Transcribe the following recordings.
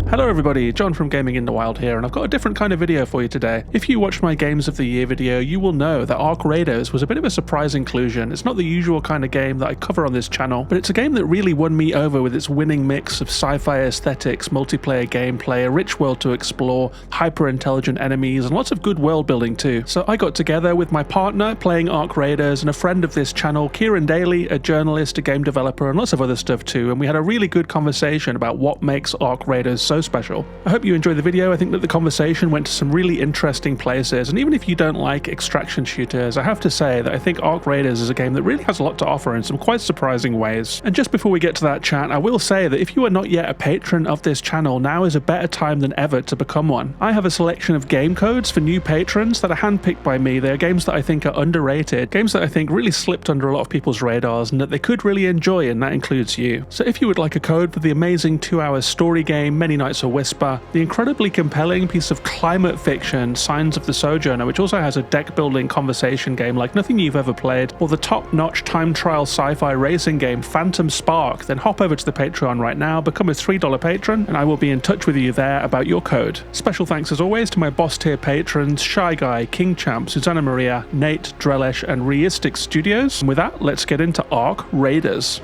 Hello everybody, John from Gaming in the Wild here, and I've got a different kind of video for you today. If you watched my Games of the Year video, you will know that Ark Raiders was a bit of a surprise inclusion. It's not the usual kind of game that I cover on this channel, but it's a game that really won me over with its winning mix of sci-fi aesthetics, multiplayer gameplay, a rich world to explore, hyper-intelligent enemies, and lots of good world building too. So I got together with my partner playing Ark Raiders and a friend of this channel, Kieran Daly, a journalist, a game developer, and lots of other stuff too, and we had a really good conversation about what makes Ark Raiders so special. I hope you enjoyed the video. I think that the conversation went to some really interesting places, and even if you don't like extraction shooters, I have to say that I think Ark Raiders is a game that really has a lot to offer in some quite surprising ways. And just before we get to that chat, I will say that if you are not yet a patron of this channel, now is a better time than ever to become one. I have a selection of game codes for new patrons that are handpicked by me. They are games that I think are underrated, games that I think really slipped under a lot of people's radars and that they could really enjoy, and that includes you. So if you would like a code for the amazing 2-hour story game Many Nights a Whisper, the incredibly compelling piece of climate fiction Signs of the Sojourner, which also has a deck-building conversation game like nothing you've ever played, or the top-notch time trial sci-fi racing game Phantom Spark, then hop over to the Patreon right now, become a $3 patron, and I will be in touch with you there about your code. Special thanks as always to my boss tier patrons Shy Guy, King Champ, Susanna Maria, Nate, Drelesh, and Reistic Studios. And with that, let's get into Ark Raiders.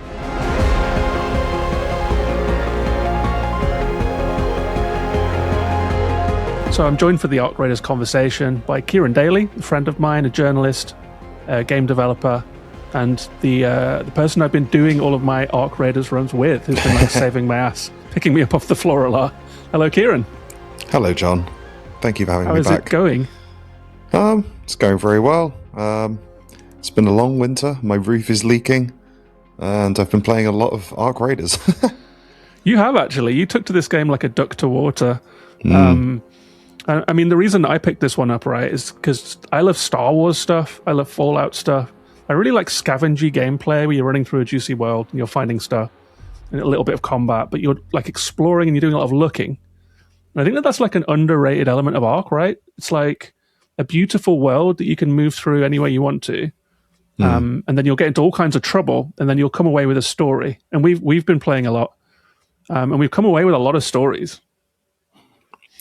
So I'm joined for the Ark Raiders conversation by Kieran Daly, a friend of mine, a journalist, a game developer, and the person I've been doing all of my Ark Raiders runs with, who's been like saving my ass, picking me up off the floor a lot. Hello, Kieran. Hello, John. Thank you for having me back. How is it going? It's going very well. It's been a long winter. My roof is leaking, and I've been playing a lot of Ark Raiders. You have, actually. You took to this game like a duck to water. I mean, the reason I picked this one up, right, is because I love Star Wars stuff. I love Fallout stuff. I really like scavengy gameplay where you're running through a juicy world and you're finding stuff and a little bit of combat, but you're like exploring and you're doing a lot of looking. And I think that that's like an underrated element of Ark, right? It's like a beautiful world that you can move through any way you want to. And then you'll get into all kinds of trouble, and then you'll come away with a story. And we've been playing a lot, and we've come away with a lot of stories.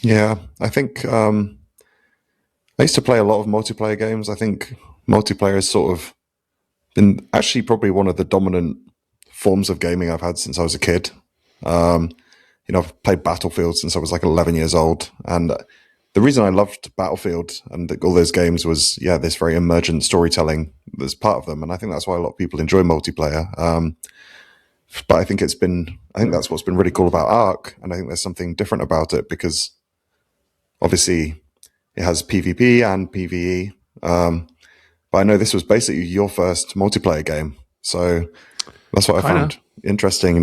Yeah, I think I used to play a lot of multiplayer games. I think multiplayer has sort of been actually probably one of the dominant forms of gaming I've had since I was a kid. I've played Battlefield since I was like 11 years old. And the reason I loved Battlefield and all those games was, this very emergent storytelling that's part of them. And I think that's why a lot of people enjoy multiplayer. But I think that's what's been really cool about Ark. And I think there's something different about it because obviously it has PvP and PvE. But I know this was basically your first multiplayer game. So that's what I found interesting,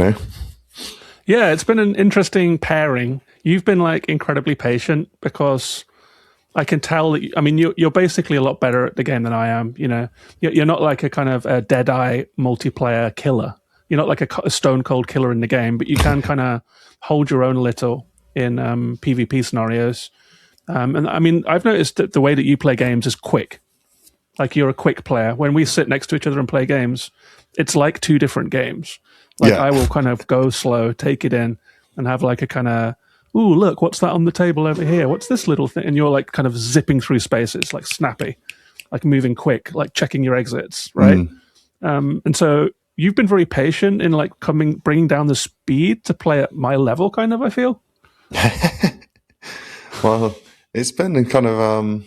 Yeah, it's been an interesting pairing. You've been like incredibly patient because I can tell that, you're basically a lot better at the game than I am. You're not like a kind of a dead-eye multiplayer killer. You're not like a stone cold killer in the game, but you can kind of hold your own a little in PvP scenarios. And I've noticed that the way that you play games is quick. Like you're a quick player. When we sit next to each other and play games, it's like two different games. Like I will kind of go slow, take it in, and have like a kind of, ooh, look, what's that on the table over here? What's this little thing? And you're like kind of zipping through spaces, like snappy, like moving quick, like checking your exits, right? And so you've been very patient in like bringing down the speed to play at my level, kind of, I feel. Well, it's been kind of,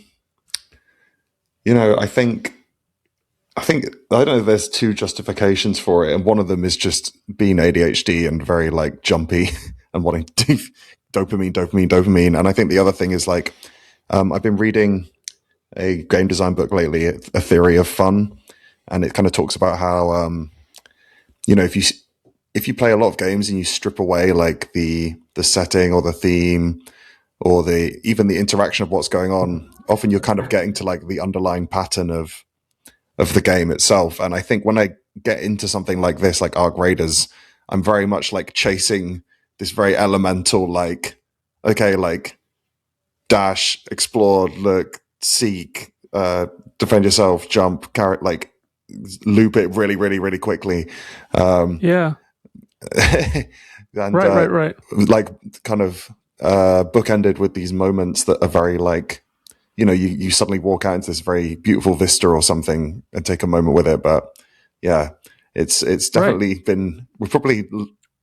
I don't know, there's two justifications for it. And one of them is just being ADHD and very like jumpy and wanting to dopamine. And I think the other thing is like, I've been reading a game design book lately, A Theory of Fun. And it kind of talks about how, if you play a lot of games and you strip away like the setting or the theme or even the interaction of what's going on, often you're kind of getting to like the underlying pattern of the game itself. And I think when I get into something like this, like Ark Raiders, I'm very much like chasing this very elemental, like, okay, like dash, explore, look, seek, defend yourself, jump, carrot, like loop it really, really, really quickly. Yeah. And, right. like kind of bookended with these moments that are very like, you suddenly walk out into this very beautiful vista or something and take a moment with it. But yeah, it's definitely been, we've probably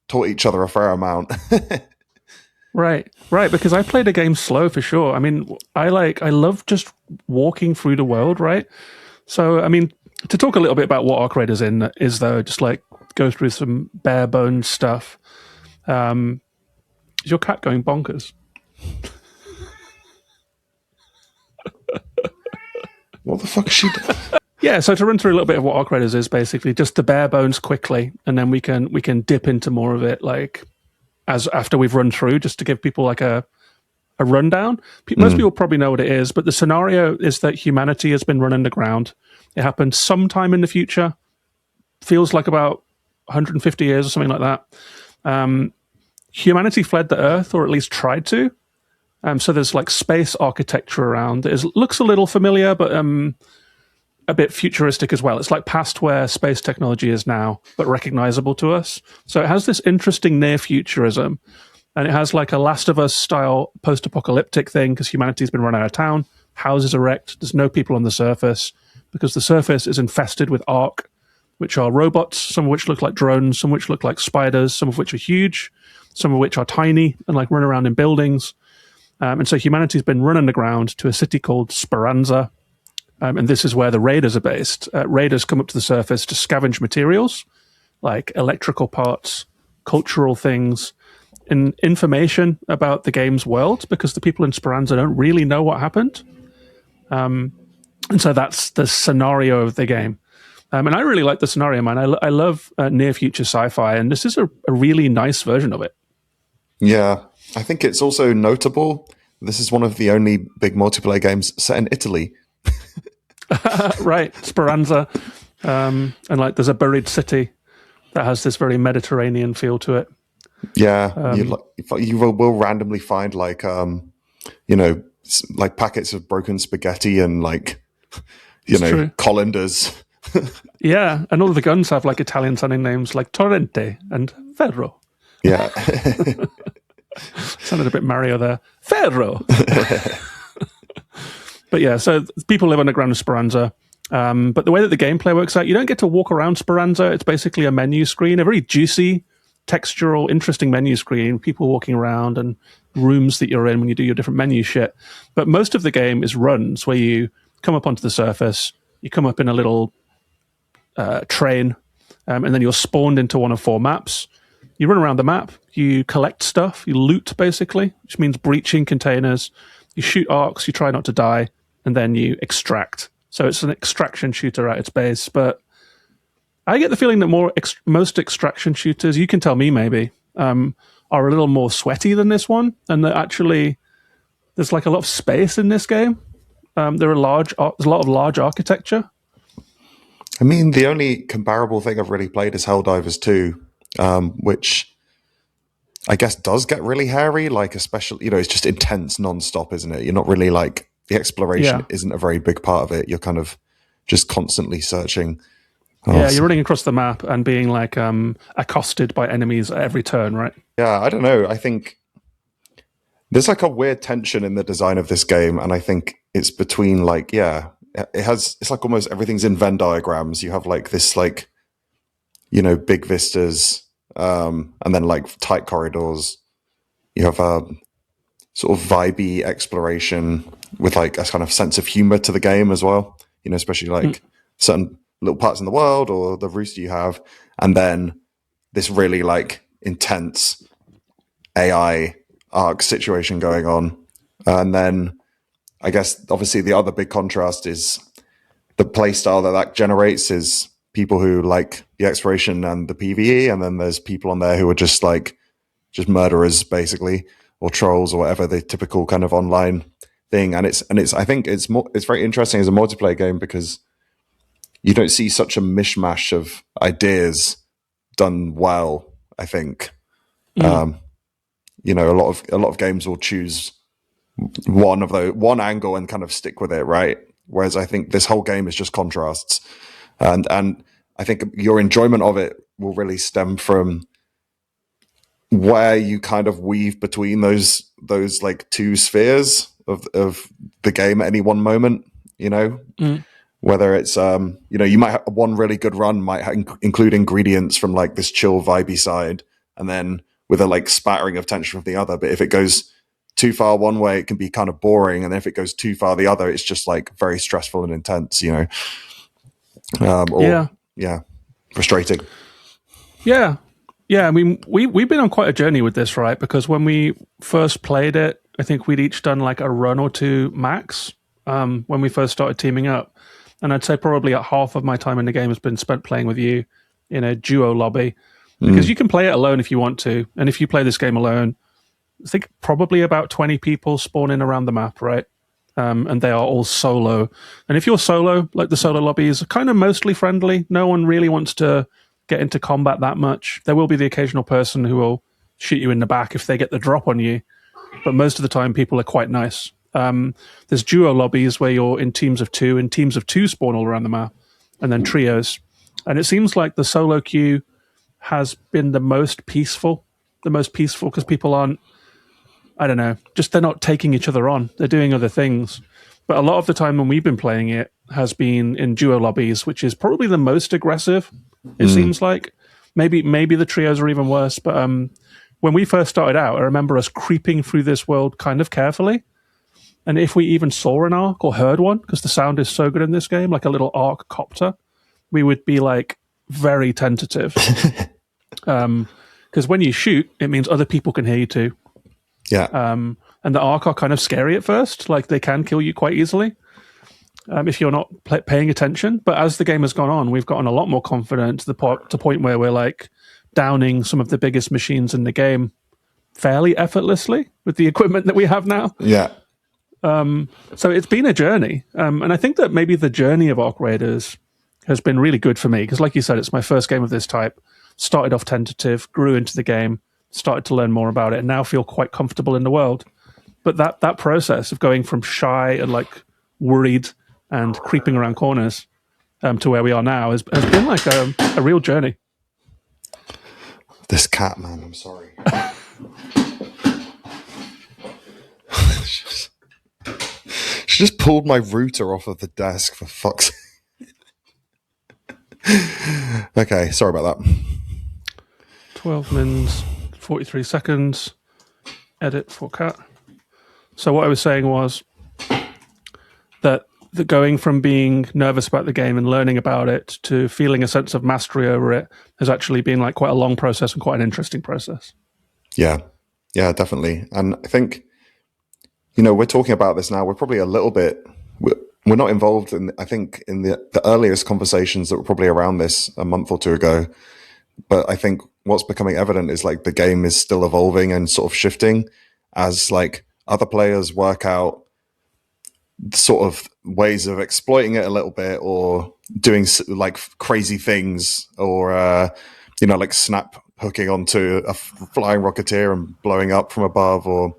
taught each other a fair amount. Right, because I played a game slow for sure. I mean, I love just walking through the world, right? So, I mean, to talk a little bit about what Arc Raiders is, though, just like go through some bare bones stuff. Is your cat going bonkers? What the fuck is she doing? Yeah, so to run through a little bit of what Arc Raiders is, basically just the bare bones quickly, and then we can dip into more of it like as after we've run through, just to give people like a rundown. Most people probably know what it is, but the scenario is that humanity has been run underground. It happened sometime in the future. Feels like about 150 years or something like that. Humanity fled the Earth, or at least tried to. So there's like space architecture around. It looks a little familiar, but a bit futuristic as well. It's like past where space technology is now, but recognizable to us. So it has this interesting near futurism, and it has like a Last of Us style post-apocalyptic thing because humanity's been run out of town. Houses are wrecked. There's no people on the surface because the surface is infested with Ark, which are robots, some of which look like drones, some of which look like spiders, some of which are huge, some of which are tiny and like run around in buildings. And so humanity's been run underground to a city called Speranza. And this is where the raiders are based. Raiders come up to the surface to scavenge materials like electrical parts, cultural things, and information about the game's world, because the people in Speranza don't really know what happened. And so that's the scenario of the game. And I really like the scenario, man. I love near-future sci-fi, and this is a really nice version of it. Yeah, I think it's also notable. This is one of the only big multiplayer games set in Italy. Right, Speranza. And like there's a buried city that has this very Mediterranean feel to it. Yeah, you will randomly find like, like packets of broken spaghetti and like, True. colanders. Yeah, and all of the guns have like Italian sounding names like Torrente and Ferro. Yeah. Sounded a bit Mario there. Ferro! But yeah, so people live underground in Speranza. But the way that the gameplay works out, you don't get to walk around Speranza. It's basically a menu screen, a very juicy, textural, interesting menu screen, people walking around and rooms that you're in when you do your different menu shit. But most of the game is runs where you come up onto the surface, you come up in a little train, and then you're spawned into one of 4 maps. You run around the map, you collect stuff, you loot basically, which means breaching containers. You shoot arcs, you try not to die, and then you extract. So it's an extraction shooter at its base, but I get the feeling that most extraction shooters, you can tell me maybe, are a little more sweaty than this one, and that actually there's like a lot of space in this game. There's a lot of large architecture. I mean, the only comparable thing I've really played is Helldivers 2, which I guess does get really hairy, like especially, it's just intense nonstop, isn't it? You're not really like, the exploration isn't a very big part of it. You're kind of just constantly searching. Yeah, you're running across the map and being like accosted by enemies at every turn, right? Yeah, I don't know. I think there's like a weird tension in the design of this game, and I think it's between like, it's like almost everything's in Venn diagrams. You have like this like, big vistas, and then like tight corridors. You have a sort of vibey exploration with like a kind of sense of humor to the game as well. Especially like certain little parts in the world or the rooster you have, and then this really like intense AI arc situation going on. And then I guess obviously the other big contrast is the play style that generates is people who like the exploration and the PvE, and then there's people on there who are just murderers basically, or trolls or whatever, the typical kind of online thing. And it's I think it's very interesting as a multiplayer game because you don't see such a mishmash of ideas done well, I think. A lot of games will choose one angle and kind of stick with it, right? Whereas I think this whole game is just contrasts. And I think your enjoyment of it will really stem from where you kind of weave between those like two spheres of the game at any one moment, you know. Whether it's you might have one really good run might include ingredients from like this chill vibey side, and then with a like spattering of tension from the other. But if it goes too far one way, it can be kind of boring, and if it goes too far the other, it's just like very stressful and intense, you know. Frustrating. Yeah. I mean, we've been on quite a journey with this, right? Because when we first played it, I think we'd each done like a run or two max when we first started teaming up. And I'd say probably half of my time in the game has been spent playing with you in a duo lobby, because you can play it alone if you want to. And if you play this game alone, I think probably about 20 people spawn in around the map, right? And they are all solo. And if you're solo, like the solo lobbies are kind of mostly friendly. No one really wants to get into combat that much. There will be the occasional person who will shoot you in the back if they get the drop on you. But most of the time, people are quite nice. There's duo lobbies where you're in teams of two, and teams of two spawn all around the map, and then trios. And it seems like the solo queue has been the most peaceful because people aren't, I don't know, just they're not taking each other on. They're doing other things. But a lot of the time when we've been playing it has been in duo lobbies, which is probably the most aggressive, it seems like. Maybe the trios are even worse. But when we first started out, I remember us creeping through this world kind of carefully. And if we even saw an arc or heard one, because the sound is so good in this game, like a little arc copter, we would be like very tentative. Because when you shoot, it means other people can hear you too. Yeah. And the arc are kind of scary at first. Like they can kill you quite easily if you're not paying attention. But as the game has gone on, we've gotten a lot more confident to the point where we're like downing some of the biggest machines in the game fairly effortlessly with the equipment that we have now. Yeah. So it's been a journey. And I think that maybe the journey of Arc Raiders has been really good for me because, like you said, it's my first game of this type. Started off tentative, grew into the game, started to learn more about it, and now feel quite comfortable in the world. But that process of going from shy and like worried and creeping around corners to where we are now has been like a real journey. This cat, man, I'm sorry. She just pulled my router off of the desk, for fuck's sake. Okay, sorry about that. 12 mins, 43 seconds. Edit for cat. So what I was saying was that the going from being nervous about the game and learning about it to feeling a sense of mastery over it has actually been like quite a long process and quite an interesting process. Yeah, definitely. And I think, we're talking about this now. We're probably a little bit, we're not involved in, I think, in the earliest conversations that were probably around this a month or two ago. But I think what's becoming evident is like the game is still evolving and sort of shifting as like other players work out sort of ways of exploiting it a little bit or doing like crazy things or, like snap hooking onto a flying rocketeer and blowing up from above. Or,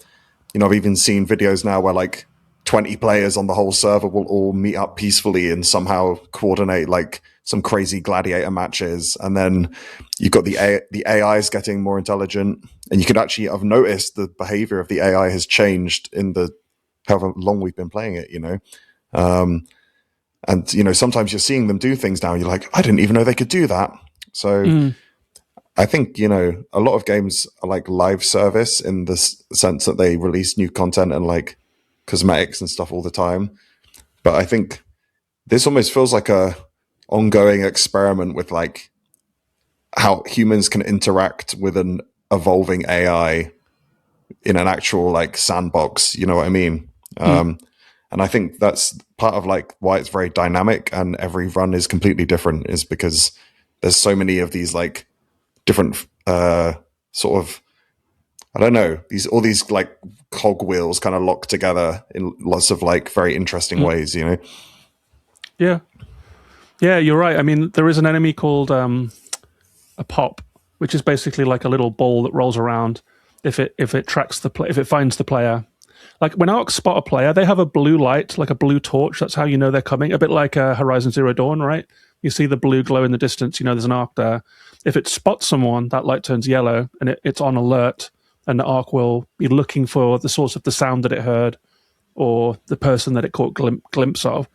I've even seen videos now where like 20 players on the whole server will all meet up peacefully and somehow coordinate like some crazy gladiator matches. And then you've got the AI is getting more intelligent, and you could actually have noticed the behavior of the AI has changed in the however long we've been playing it, and sometimes you're seeing them do things now. You're like, I didn't even know they could do that. So I think, a lot of games are like live service in the sense that they release new content and like cosmetics and stuff all the time. But I think this almost feels like a ongoing experiment with like how humans can interact with an evolving AI in an actual like sandbox. You know what I mean? And I think that's part of like why it's very dynamic and every run is completely different, is because there's so many of these like different sort of, I don't know, all these like cogwheels kind of locked together in lots of like very interesting ways, Yeah, you're right. I mean, there is an enemy called a pop, which is basically like a little ball that rolls around if it tracks if it finds the player. Like when Arcs spot a player, they have a blue light, like a blue torch. That's how you know they're coming. A bit like Horizon Zero Dawn, right? You see the blue glow in the distance, you know there's an Ark there. If it spots someone, that light turns yellow and it's on alert, and the Ark will be looking for the source of the sound that it heard or the person that it caught glimpse of.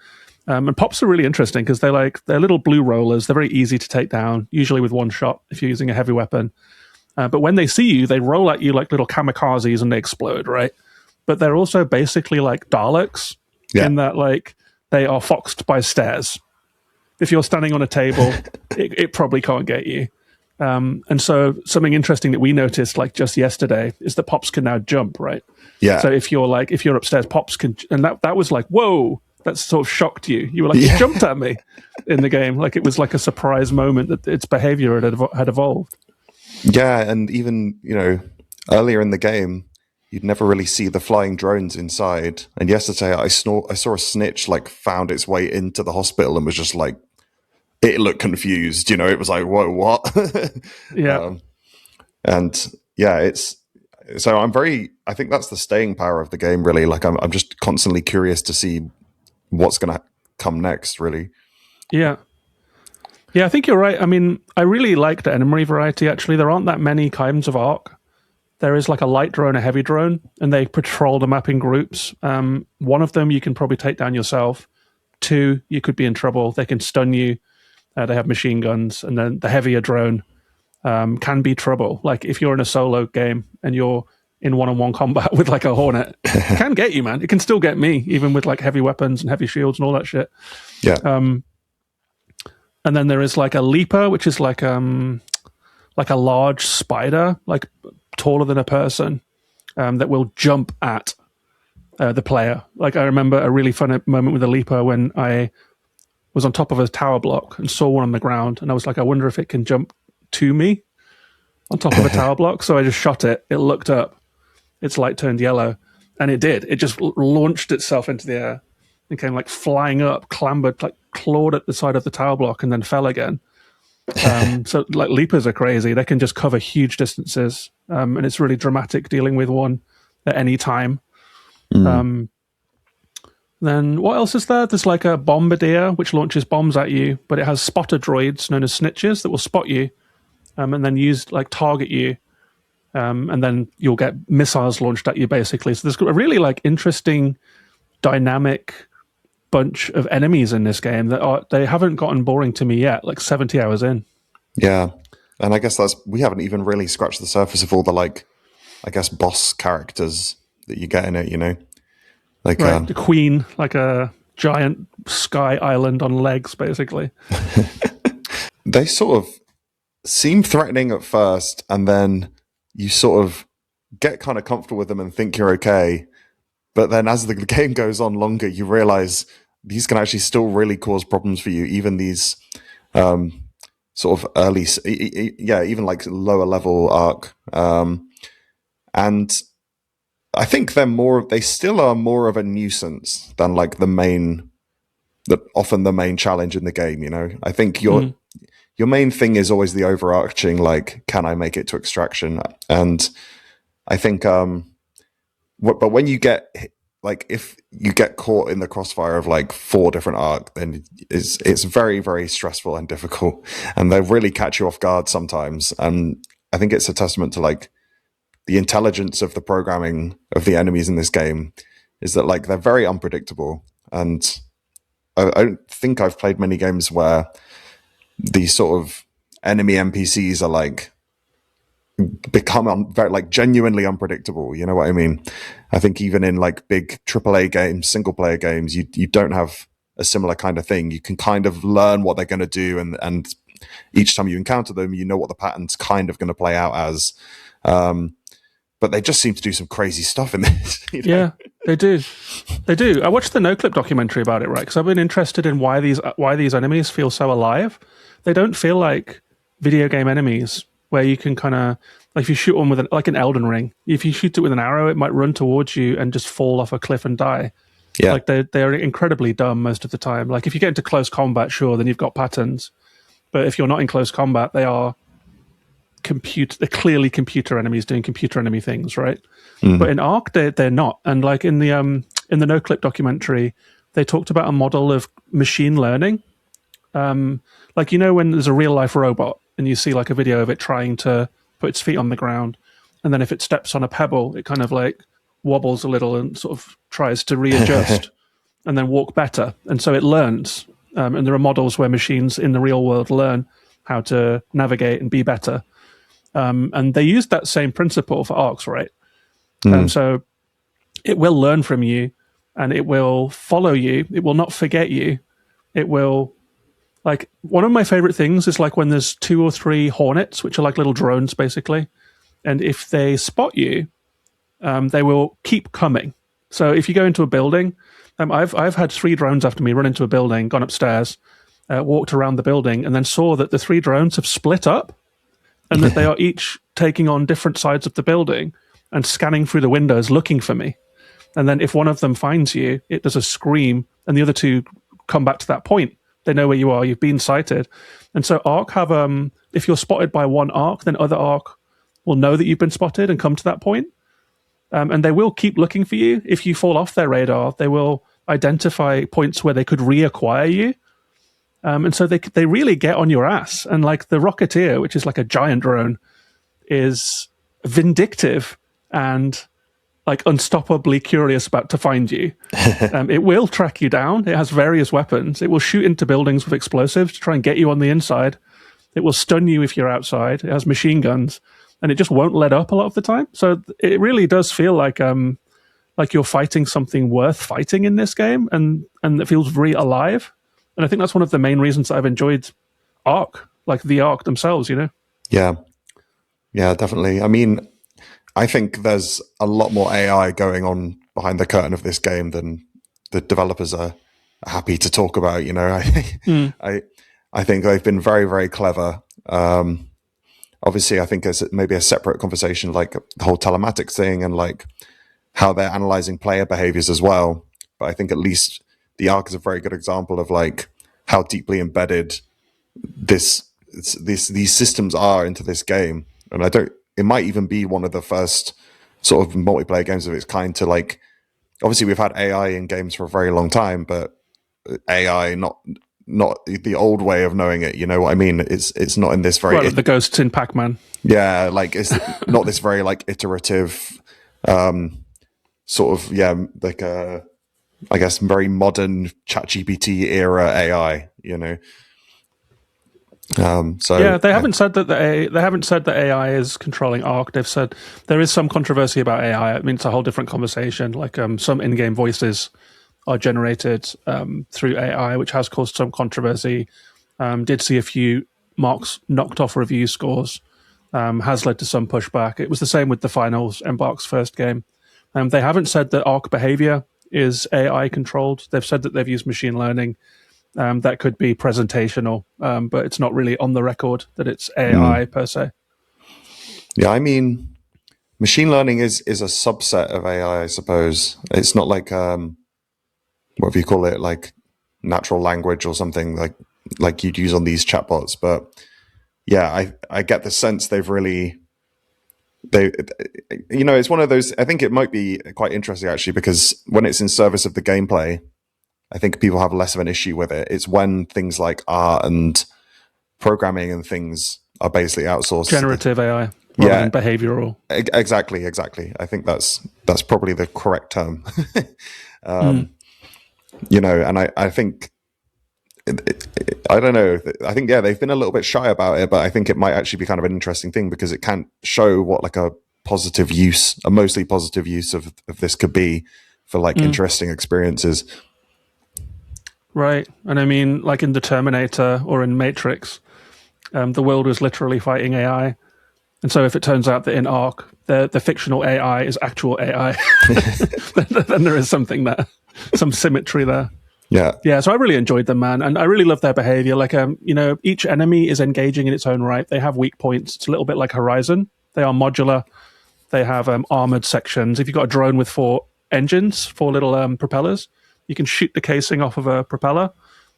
And pops are really interesting because they're little blue rollers. They're very easy to take down, usually with one shot if you're using a heavy weapon. But when they see you, they roll at you like little kamikazes and they explode, right? But they're also basically like Daleks in that like they are foxed by stairs. If you're standing on a table, it probably can't get you. And so something interesting that we noticed like just yesterday is that pops can now jump, right? Yeah. So if you're upstairs, pops can, and that was like, whoa, that sort of shocked you. You were like, you jumped at me in the game. Like it was like a surprise moment that its behavior had evolved. Yeah, and even, earlier in the game, you'd never really see the flying drones inside. And yesterday I saw a snitch like found its way into the hospital and was just like, it looked confused, it was like, whoa, what? Yeah. And yeah, I think that's the staying power of the game, really. Like I'm just constantly curious to see what's going to come next, really. Yeah. Yeah, I think you're right. I mean, I really like the enemy variety, actually. There aren't that many kinds of Ark. There is like a light drone, a heavy drone, and they patrol the map in groups. One of them you can probably take down yourself. Two, you could be in trouble. They can stun you. They have machine guns. And then the heavier drone can be trouble. Like if you're in a solo game and you're in one-on-one combat with like a Hornet, it can get you, man. It can still get me, even with like heavy weapons and heavy shields and all that shit. Yeah. And then there is like a leaper, which is like a large spider, like taller than a person, that will jump at the player. Like I remember a really funny moment with a leaper when I was on top of a tower block and saw one on the ground, and I was like, I wonder if it can jump to me on top of a tower block. So I just shot it. It looked up. Its light turned yellow, and it did. It just launched itself into the air and came like flying up, clambered, like clawed at the side of the tower block, and then fell again. So like leapers are crazy. They can just cover huge distances, and it's really dramatic dealing with one at any time. Then what else is there? There's like a bombardier, which launches bombs at you, but it has spotter droids known as snitches that will spot you, and then target you. And then you'll get missiles launched at you, basically. So there's a really like interesting, dynamic bunch of enemies in this game they haven't gotten boring to me yet. Like 70 hours in. Yeah, and I guess we haven't even really scratched the surface of all the like, I guess, boss characters that you get in it. Like right, the Queen, like a giant sky island on legs, basically. They sort of seem threatening at first, and then you sort of get kind of comfortable with them and think you're okay. But then as the game goes on longer, you realize these can actually still really cause problems for you, even these sort of early, even like lower level Ark. And I think they still are more of a nuisance than like often the main challenge in the game, I think your main thing is always the overarching, like, can I make it to extraction? And I think, but when you get, like, if you get caught in the crossfire of like 4 different Ark, then it's very, very stressful and difficult. And they really catch you off guard sometimes. And I think it's a testament to like the intelligence of the programming of the enemies in this game is that like they're very unpredictable. And I don't think I've played many games where these sort of enemy NPCs are like become very like genuinely unpredictable. You know what I mean? I think even in like big AAA games, single player games, you don't have a similar kind of thing. You can kind of learn what they're going to do, and each time you encounter them, you know what the pattern's kind of going to play out as. But they just seem to do some crazy stuff in this. Yeah, they do. They do. I watched the NoClip documentary about it, right? Because I've been interested in why these enemies feel so alive. They don't feel like video game enemies where you can kind of, like if you shoot one with like an Elden Ring, if you shoot it with an arrow, it might run towards you and just fall off a cliff and die. Yeah. Like they're incredibly dumb most of the time. Like if you get into close combat, sure, then you've got patterns. But if you're not in close combat, they're clearly computer enemies doing computer enemy things, right? But in Ark, they're not. And like in the NoClip documentary, they talked about a model of machine learning Like, you know, when there's a real life robot and you see like a video of it trying to put its feet on the ground, and then if it steps on a pebble, it kind of like wobbles a little and sort of tries to readjust and then walk better. And so it learns. And there are models where machines in the real world learn how to navigate and be better. And they used that same principle for ARX, right? So it will learn from you and it will follow you. It will not forget you. It will, like, one of my favorite things is like when there's 2 or 3 hornets, which are like little drones basically. And if they spot you, they will keep coming. So if you go into a building, I've had 3 drones after me run into a building, gone upstairs, walked around the building, and then saw that the 3 drones have split up and that they are each taking on different sides of the building and scanning through the windows looking for me. And then if one of them finds you, it does a scream, and the other 2 come back to that point. They know where you are. You've been sighted. And so ARK have, if you're spotted by one ARK, then other ARK will know that you've been spotted and come to that point. And they will keep looking for you. If you fall off their radar, they will identify points where they could reacquire you. And so they really get on your ass. And like the Rocketeer, which is like a giant drone, is vindictive and like unstoppably curious about to find you. It will track you down. It has various weapons. It will shoot into buildings with explosives to try and get you on the inside. It will stun you if you're outside. It has machine guns, and it just won't let up a lot of the time. So it really does feel like you're fighting something worth fighting in this game, and it feels very alive. And I think that's one of the main reasons I've enjoyed ARK, like the ARK themselves, you know? Yeah, definitely. I mean, I think there's a lot more AI going on behind the curtain of this game than the developers are happy to talk about. You know, I think they've been very, very clever. Obviously, I think it's maybe a separate conversation, like the whole telematics thing and like how they're analyzing player behaviors as well. But I think at least the ARK is a very good example of like how deeply embedded these systems are into this game. And it might even be one of the first sort of multiplayer games of its kind to like, obviously we've had AI in games for a very long time, but AI, not the old way of knowing it. You know what I mean? It's not in this very... Right, the ghosts in Pac-Man. Yeah, like it's not this very like iterative sort of, like I guess very modern ChatGPT era AI, you know. So yeah, they haven't said that AI is controlling ARK. They've said there is some controversy about AI. I mean, it's a whole different conversation. Like some in-game voices are generated through AI, which has caused some controversy. Did see a few marks knocked off review scores. Has led to some pushback. It was the same with the finals, Embark's first game. They haven't said that ARK behavior is AI controlled. They've said that they've used machine learning. That could be presentational, but it's not really on the record that it's AI per se. Yeah, I mean, machine learning is a subset of AI, I suppose. It's not like whatever you call it, like natural language or something like you'd use on these chatbots. But yeah, I get the sense they've really it's one of those. I think it might be quite interesting actually, because when it's in service of the gameplay, I think people have less of an issue with it. It's when things like art and programming and things are basically outsourced. Generative AI, rather than behavioral. Exactly. I think that's probably the correct term. You know, and I think, I don't know. I think, they've been a little bit shy about it, but I think it might actually be kind of an interesting thing because it can show what like a mostly positive use of this could be for like interesting experiences. Right. And I mean, like in The Terminator or in Matrix, the world was literally fighting AI. And so if it turns out that in ARK, the fictional AI is actual AI, then there is something there, some symmetry there. Yeah, so I really enjoyed them, man. And I really love their behavior. Like, each enemy is engaging in its own right. They have weak points. It's a little bit like Horizon. They are modular. They have armored sections. If you've got a drone with 4 engines, 4 little propellers, you can shoot the casing off of a propeller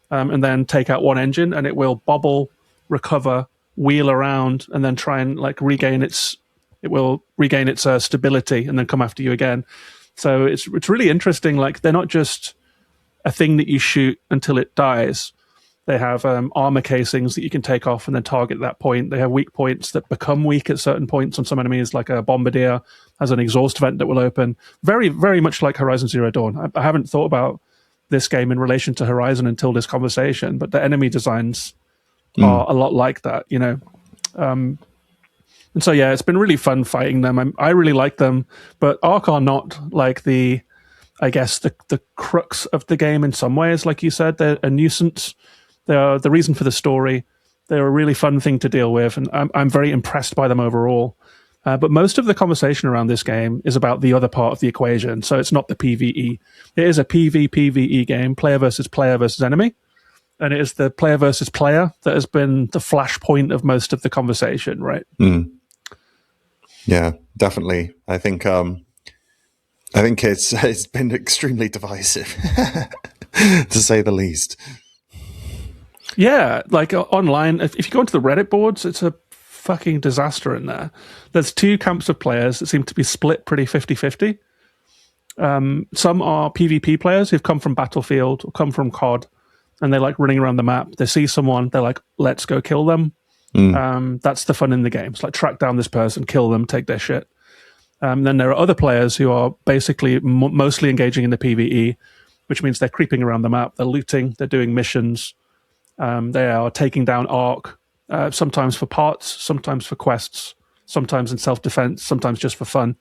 and then take out one engine, and it will bobble, recover, wheel around, and then try and like regain its stability and then come after you again. So it's really interesting. Like, they're not just a thing that you shoot until it dies. They have armor casings that you can take off and then target that point. They have weak points that become weak at certain points on some enemies, like a bombardier has an exhaust vent that will open. Very, very much like Horizon Zero Dawn. I haven't thought about this game in relation to Horizon until this conversation, but the enemy designs are a lot like that, you know. And so, yeah, it's been really fun fighting them. I really like them, but Ark are not like the crux of the game in some ways. Like you said, they're a nuisance. They're the reason for the story. They're a really fun thing to deal with, and I'm very impressed by them overall. But most of the conversation around this game is about the other part of the equation. So it's not the PvE. It is a PvPvE game, player versus enemy. And it is the player versus player that has been the flashpoint of most of the conversation, right? Yeah, definitely. I think it's been extremely divisive, to say the least. Yeah, like online, if you go into the Reddit boards, it's a fucking disaster in there. There's two camps of players that seem to be split pretty 50-50. Some are PvP players who've come from Battlefield or come from COD, and they like running around the map. They see someone, they're like, let's go kill them. That's the fun in the game. It's like track down this person, kill them, take their shit. Then there are other players who are basically mostly engaging in the PvE, which means they're creeping around the map, they're looting, they're doing missions, they are taking down Ark, sometimes for parts, sometimes for quests, sometimes in self-defense, sometimes just for fun,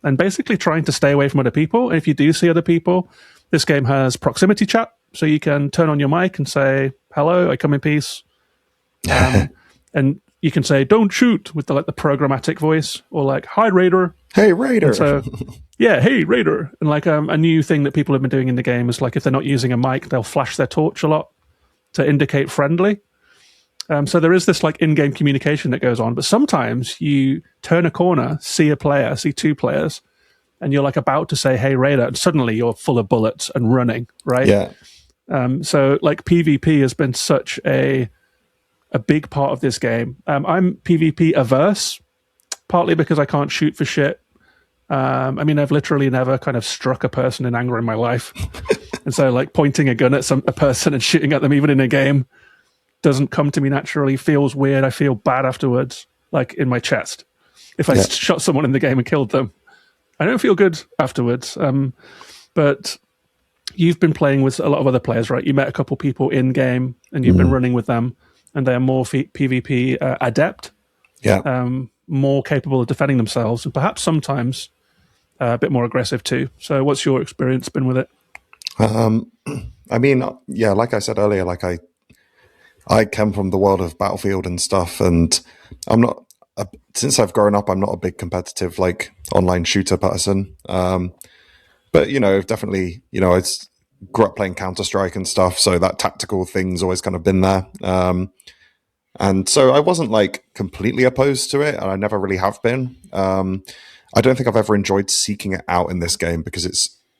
and basically trying to stay away from other people. And if you do see other people, this game has proximity chat, so you can turn on your mic and say, hello, I come in peace. And you can say, don't shoot, with the programmatic voice, or like, hi, Raider. Hey, Raider. And so, yeah, hey, Raider. And like a new thing that people have been doing in the game is like if they're not using a mic, they'll flash their torch a lot to indicate friendly. So there is this like in-game communication that goes on, but sometimes you turn a corner, see a player, see two players, and you're like about to say, hey, Raider, and suddenly you're full of bullets and running, right? Yeah. So like PvP has been such a big part of this game. I'm PvP averse, partly because I can't shoot for shit. I mean, I've literally never kind of struck a person in anger in my life. And so like pointing a gun at a person and shooting at them, even in a game, doesn't come to me naturally, feels weird. I feel bad afterwards, like in my chest. If I shot someone in the game and killed them, I don't feel good afterwards. But you've been playing with a lot of other players, right? You met a couple people in game and you've been running with them, and they're more PvP adept, more capable of defending themselves, and perhaps sometimes a bit more aggressive too. So what's your experience been with it? I mean, yeah, like I said earlier, like I come from the world of Battlefield and stuff, and I'm not, since I've grown up, I'm not a big competitive like online shooter person. But you know, definitely, you know, I grew up playing Counter-Strike and stuff, so that tactical thing's always kind of been there. And so I wasn't like completely opposed to it, and I never really have been. I don't think I've ever enjoyed seeking it out in this game because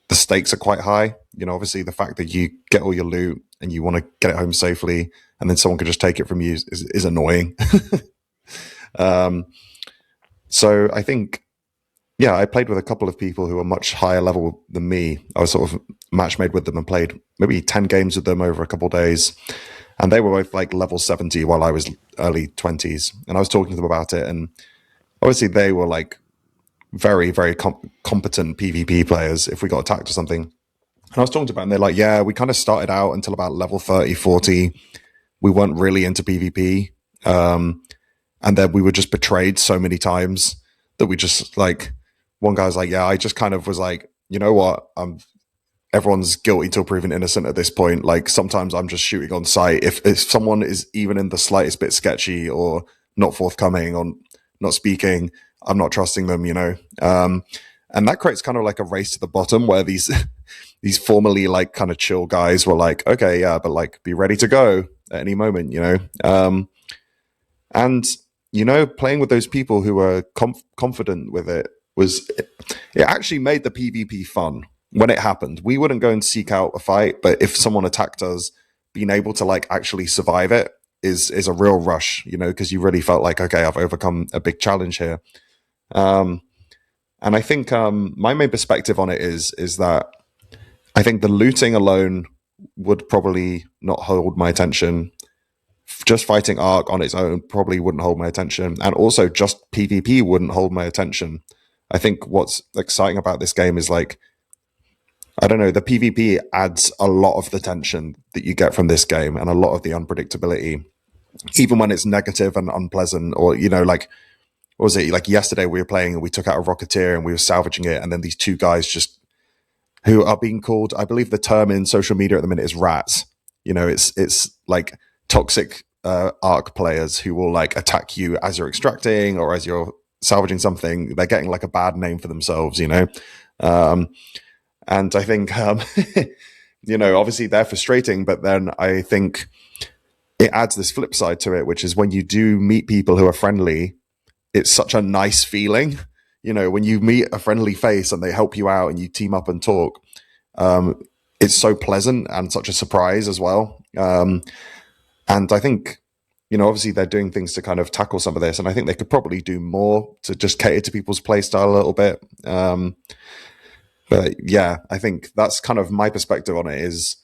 the stakes are quite high. You know, obviously the fact that you get all your loot and you want to get it home safely, and then someone could just take it from you is annoying. So I think, yeah, I played with a couple of people who were much higher level than me. I was sort of match made with them and played maybe 10 games with them over a couple of days. And they were both like level 70 while I was early 20s. And I was talking to them about it. And obviously they were like very, very competent PvP players if we got attacked or something. And I was talking to them and they're like, yeah, we kind of started out until about level 30, 40. We weren't really into PvP. And then we were just betrayed so many times that we just like, one guy's like, yeah, I just kind of was like, you know what? Everyone's guilty till proven innocent at this point. Like sometimes I'm just shooting on sight. If someone is even in the slightest bit sketchy or not forthcoming or not speaking, I'm not trusting them, you know? And that creates kind of like a race to the bottom where these formerly like kind of chill guys were like, okay, yeah, but like be ready to go at any moment, you know? And, you know, playing with those people who were confident with it it actually made the PvP fun when it happened. We wouldn't go and seek out a fight, but if someone attacked us, being able to like actually survive it is a real rush, you know, because you really felt like, okay, I've overcome a big challenge here. And I think my main perspective on it is that I think the looting alone would probably not hold my attention. just fighting Ark on its own probably wouldn't hold my attention, and also just PvP wouldn't hold my attention. I think what's exciting about this game is like, I don't know, the PvP adds a lot of the tension that you get from this game and a lot of the unpredictability, even when it's negative and unpleasant. Or, you know, like, what was it? Like yesterday we were playing and we took out a Rocketeer and we were salvaging it. And then these two guys just, who are being called, I believe the term in social media at the minute is rats. You know, it's like toxic Ark players who will like attack you as you're extracting or as you're salvaging something. They're getting like a bad name for themselves, you know? And I think, you know, obviously they're frustrating, but then I think it adds this flip side to it, which is when you do meet people who are friendly, it's such a nice feeling. You know, when you meet a friendly face and they help you out and you team up and talk, it's so pleasant and such a surprise as well. And I think, you know, obviously they're doing things to kind of tackle some of this, and I think they could probably do more to just cater to people's play style a little bit. But yeah, I think that's kind of my perspective on it. Is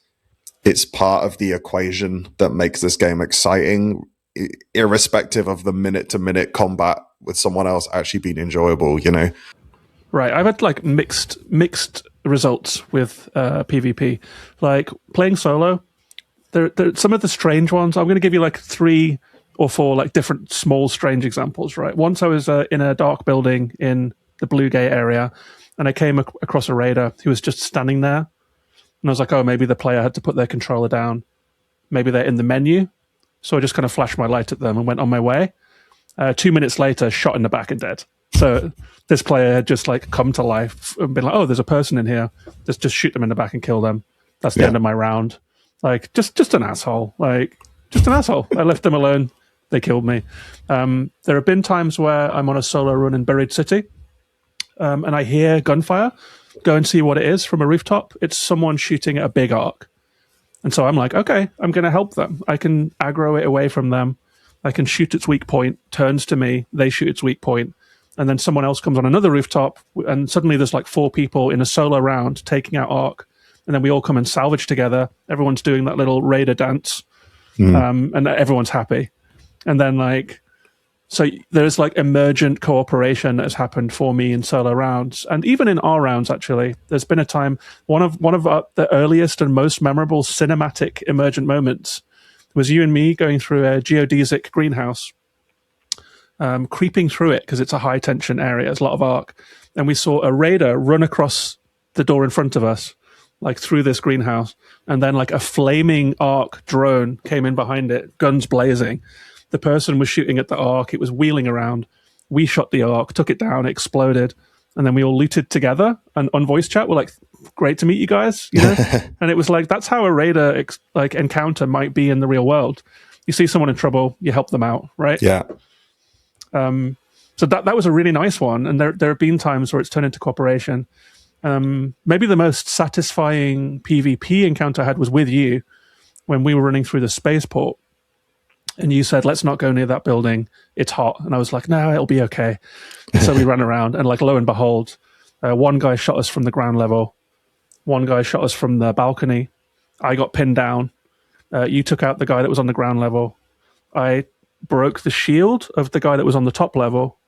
it's part of the equation that makes this game exciting, irrespective of the minute-to-minute combat with someone else actually being enjoyable, you know? Right. I've had like mixed results with PvP. Like playing solo, there some of the strange ones. I'm going to give you like 3 or 4 like different small strange examples, right? Once I was in a dark building in the Blue Gate area, and I came across a raider who was just standing there. And I was like, oh, maybe the player had to put their controller down. Maybe they're in the menu. So I just kind of flashed my light at them and went on my way. 2 minutes later, shot in the back and dead. So this player had just like come to life and been like, oh, there's a person in here. Just shoot them in the back and kill them. That's the end of my round. Like, just an asshole. Like, just an asshole. I left them alone. They killed me. There have been times where I'm on a solo run in Buried City, and I hear gunfire. Go and see what it is from a rooftop. It's someone shooting at a big Ark. And so I'm like, okay, I'm going to help them. I can aggro it away from them. I can shoot its weak point, turns to me, they shoot its weak point, and then someone else comes on another rooftop, and suddenly there's like 4 people in a solo round taking out Ark, and then we all come and salvage together. Everyone's doing that little raider dance, and everyone's happy. And then like, so there's like emergent cooperation that has happened for me in solo rounds, and even in our rounds. Actually, there's been a time one of the earliest and most memorable cinematic emergent moments was you and me going through a geodesic greenhouse, creeping through it because it's a high tension area. There's a lot of Ark, and we saw a raider run across the door in front of us, like through this greenhouse, and then like a flaming Ark drone came in behind it, guns blazing. The person was shooting at the Ark. It was wheeling around. We shot the Ark, took it down, it exploded, and then we all looted together. And on voice chat, we're like, "Great to meet you guys," you know. And it was like that's how a raider like encounter might be in the real world. You see someone in trouble, you help them out, right? Yeah. So that was a really nice one. And there have been times where it's turned into cooperation. Maybe the most satisfying PvP encounter I had was with you when we were running through the spaceport. And you said, let's not go near that building. It's hot. And I was like, no, it'll be okay. So we ran around, and like, lo and behold, one guy shot us from the ground level. One guy shot us from the balcony. I got pinned down. You took out the guy that was on the ground level. I broke the shield of the guy that was on the top level,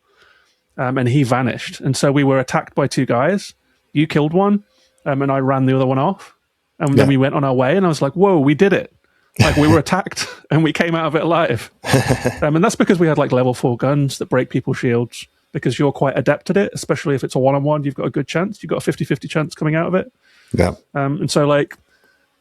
and he vanished. And so we were attacked by 2 guys. You killed one, and I ran the other one off. And then we went on our way, and I was like, whoa, we did it. Like, we were attacked and we came out of it alive. And that's because we had like level 4 guns that break people's shields, because you're quite adept at it, especially if it's a one-on-one. You've got a good chance. You've got a 50-50 chance coming out of it. Yeah. And so like,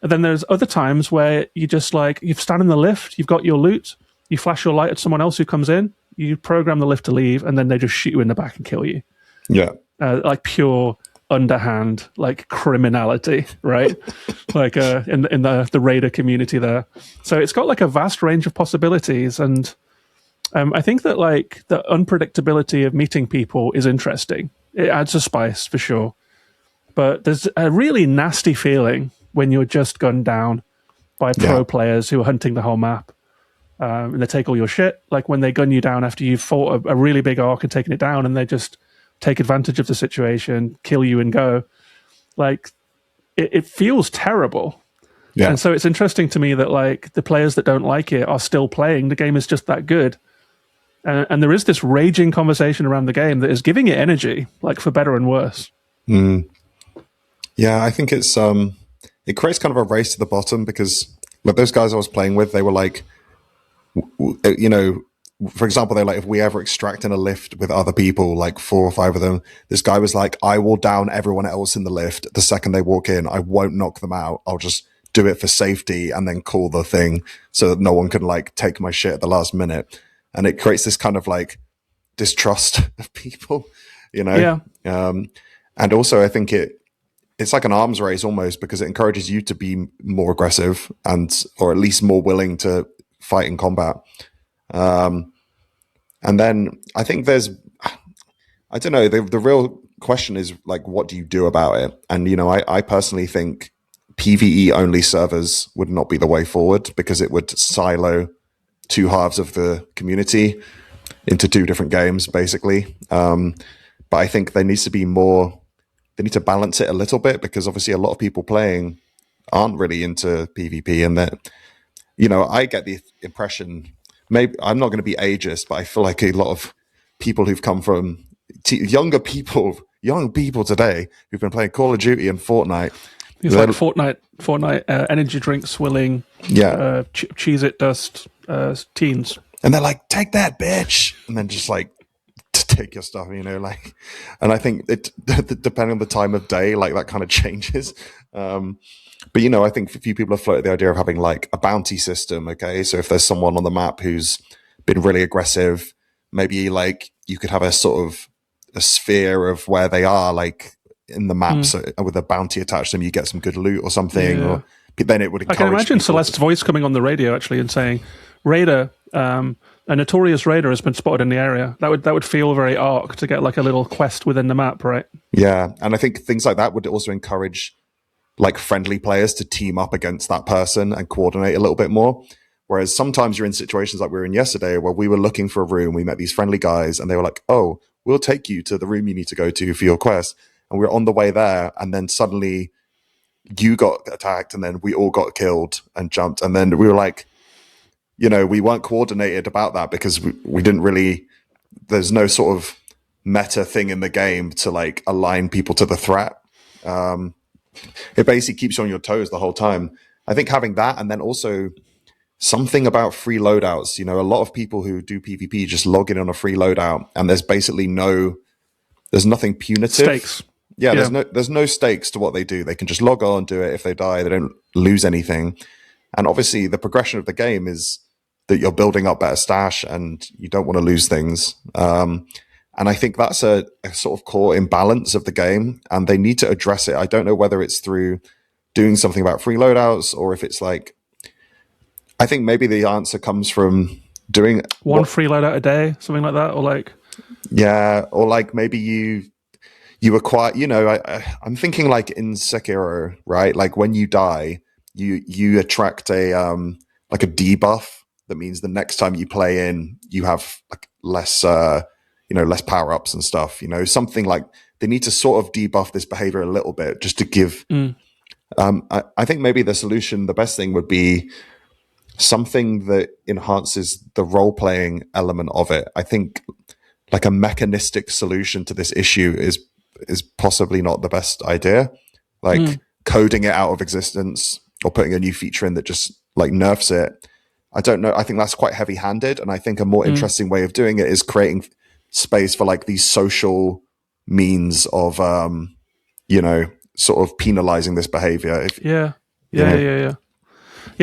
and then there's other times where you just like, you've stand in the lift, you've got your loot, you flash your light at someone else who comes in, you program the lift to leave, and then they just shoot you in the back and kill you. Yeah. Like pure underhand, like criminality, right? Like in the raider community there. So it's got like a vast range of possibilities, and I think that like the unpredictability of meeting people is interesting. It adds a spice for sure, but there's a really nasty feeling when you're just gunned down by pro players who are hunting the whole map, and they take all your shit. Like when they gun you down after you've fought a really big Ark and taken it down, and they just take advantage of the situation, kill you and go. Like, it feels terrible. Yeah. And so it's interesting to me that like the players that don't like it are still playing. The game is just that good. And there is this raging conversation around the game that is giving it energy, like for better and worse. Yeah, I think it creates kind of a race to the bottom because like those guys I was playing with, they were like, you know, for example, they're like, if we ever extract in a lift with other people, like 4 or 5 of them, this guy was like, I will down everyone else in the lift the second they walk in. I won't knock them out. I'll just do it for safety and then call the thing so that no one can like take my shit at the last minute. And it creates this kind of like distrust of people, you know? Yeah. And also I think it's like an arms race almost because it encourages you to be more aggressive or at least more willing to fight in combat. And then I think I don't know, the real question is like, what do you do about it? And, you know, I personally think PvE only servers would not be the way forward because it would silo 2 halves of the community into 2 different games, basically. But I think there needs to be more, they need to balance it a little bit because obviously a lot of people playing aren't really into PvP and that, you know, I get the impression, maybe I'm not going to be ageist, but I feel like a lot of people who've come from young people today who've been playing Call of Duty and Fortnite. It's like Fortnite energy drink swilling, Cheez-It dust teens. And they're like, take that, bitch. And then just like, to take your stuff, you know, like, and I think it, depending on the time of day, like that kind of changes. But, you know, I think a few people have floated the idea of having like a bounty system. Okay. So if there's someone on the map who's been really aggressive, maybe like you could have a sort of a sphere of where they are, like in the map. So with a bounty attached to them, you get some good loot or something. Yeah. Or then it would encourage. I can imagine Celeste's voice coming on the radio actually and saying, Raider, a notorious raider has been spotted in the area. That would feel very Ark to get like a little quest within the map, right? Yeah. And I think things like that would also encourage like friendly players to team up against that person and coordinate a little bit more. Whereas sometimes you're in situations like we were in yesterday where we were looking for a room, we met these friendly guys and they were like, oh, we'll take you to the room you need to go to for your quest. And we were on the way there and then suddenly you got attacked and then we all got killed and jumped. And then we were like, you know, we weren't coordinated about that because we didn't really, there's no sort of meta thing in the game to like align people to the threat. It basically keeps you on your toes the whole time. I think having that and then also something about free loadouts. You know, a lot of people who do PvP just log in on a free loadout and there's basically there's nothing punitive. Stakes. Yeah, there's no stakes to what they do. They can just log on, do it. If they die, they don't lose anything. And obviously the progression of the game is that you're building up better stash and you don't want to lose things. And I think that's a sort of core imbalance of the game, and they need to address it. I don't know whether it's through doing something about free loadouts or if it's like, I think maybe the answer comes from doing one free loadout a day, something like that, or like, yeah, or like maybe you acquire. You know, I'm thinking like in Sekiro, right? Like when you die, you attract a like a debuff that means the next time you play in, you have like less. Less power-ups and stuff, you know, something like they need to sort of debuff this behavior a little bit just to give. I think maybe the solution, the best thing would be something that enhances the role-playing element of it. I think like a mechanistic solution to this issue is possibly not the best idea. Like coding it out of existence or putting a new feature in that just like nerfs it. I don't know. I think that's quite heavy-handed. And I think a more interesting way of doing it is creating space for like these social means of sort of penalizing this behavior. Yeah,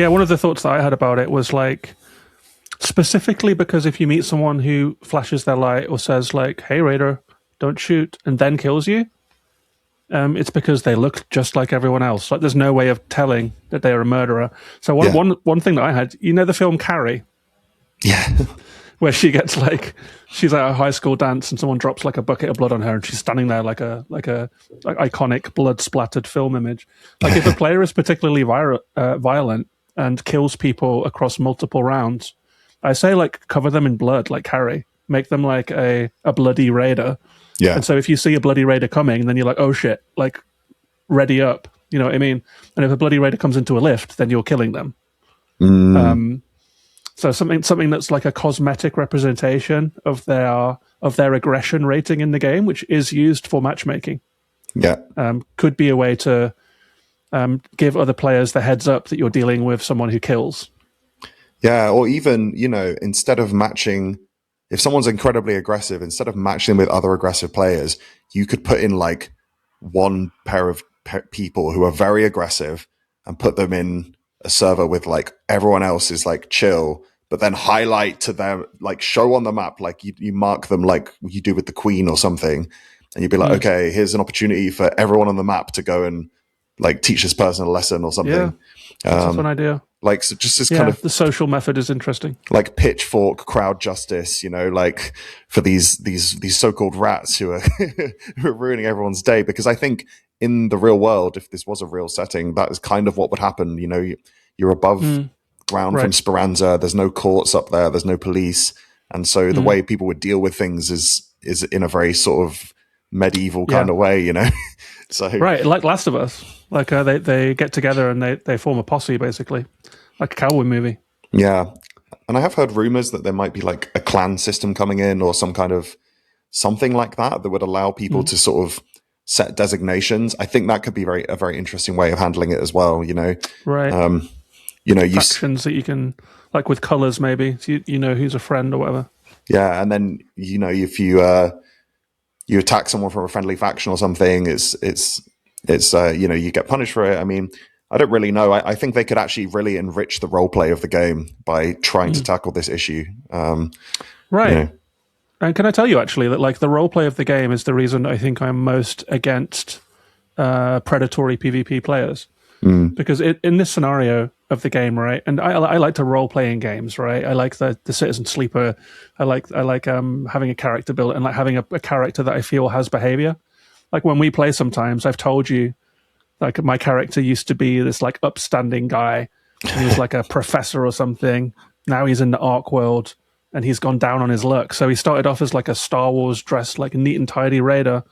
one of the thoughts that I had about it was like specifically because if you meet someone who flashes their light or says like, hey Raider, don't shoot, and then kills you, it's because they look just like everyone else. Like there's no way of telling that they are a murderer. So one thing that I had, you know the film Carrie? Yeah. Where she gets like, she's at a high school dance and someone drops like a bucket of blood on her and she's standing there like a iconic blood splattered film image. Like if a player is particularly violent and kills people across multiple rounds, I say like cover them in blood like Harry, make them like a bloody raider. Yeah. And so if you see a bloody raider coming, then you're like, oh shit, like ready up. You know what I mean? And if a bloody raider comes into a lift, then you're killing them. So something that's like a cosmetic representation of their aggression rating in the game, which is used for matchmaking, could be a way to give other players the heads up that you're dealing with someone who kills. Yeah, or even, instead of matching, if someone's incredibly aggressive, instead of matching with other aggressive players, you could put in like one pair of people who are very aggressive and put them in a server with like everyone else is like chill, but then highlight to them, like show on the map, like you mark them like you do with the Queen or something. And you'd be like, okay, here's an opportunity for everyone on the map to go and like teach this person a lesson or something. Yeah, that's a fun idea. Like, so just this kind of the social method is interesting. Like pitchfork crowd justice, like for these so-called rats who are who are ruining everyone's day. Because I think in the real world, if this was a real setting, that is kind of what would happen. You're above ground from Speranza. There's no courts up there. There's no police, and so the way people would deal with things is in a very sort of medieval kind of way. So right, like Last of Us. Like they get together and they form a posse, basically, like a cowboy movie. Yeah, and I have heard rumors that there might be like a clan system coming in or some kind of something like that would allow people to sort of set designations. I think that could be a very interesting way of handling it as well. Right. Factions that you can, like with colors, maybe so you know who's a friend or whatever. Yeah, and then if you attack someone from a friendly faction or something, it's you get punished for it. I mean, I don't really know. I think they could actually really enrich the role play of the game by trying to tackle this issue. Right. And can I tell you actually that like the role play of the game is the reason I think I'm most against predatory PvP players. Because in this scenario of the game, right, and I like to role play in games, right? I like the Citizen Sleeper. I like having a character build and like having a character that I feel has behavior. Like when we play sometimes, I've told you, like my character used to be this like upstanding guy. He was like a professor or something. Now he's in the Ark world and he's gone down on his luck. So he started off as like a Star Wars dressed like a neat and tidy raider.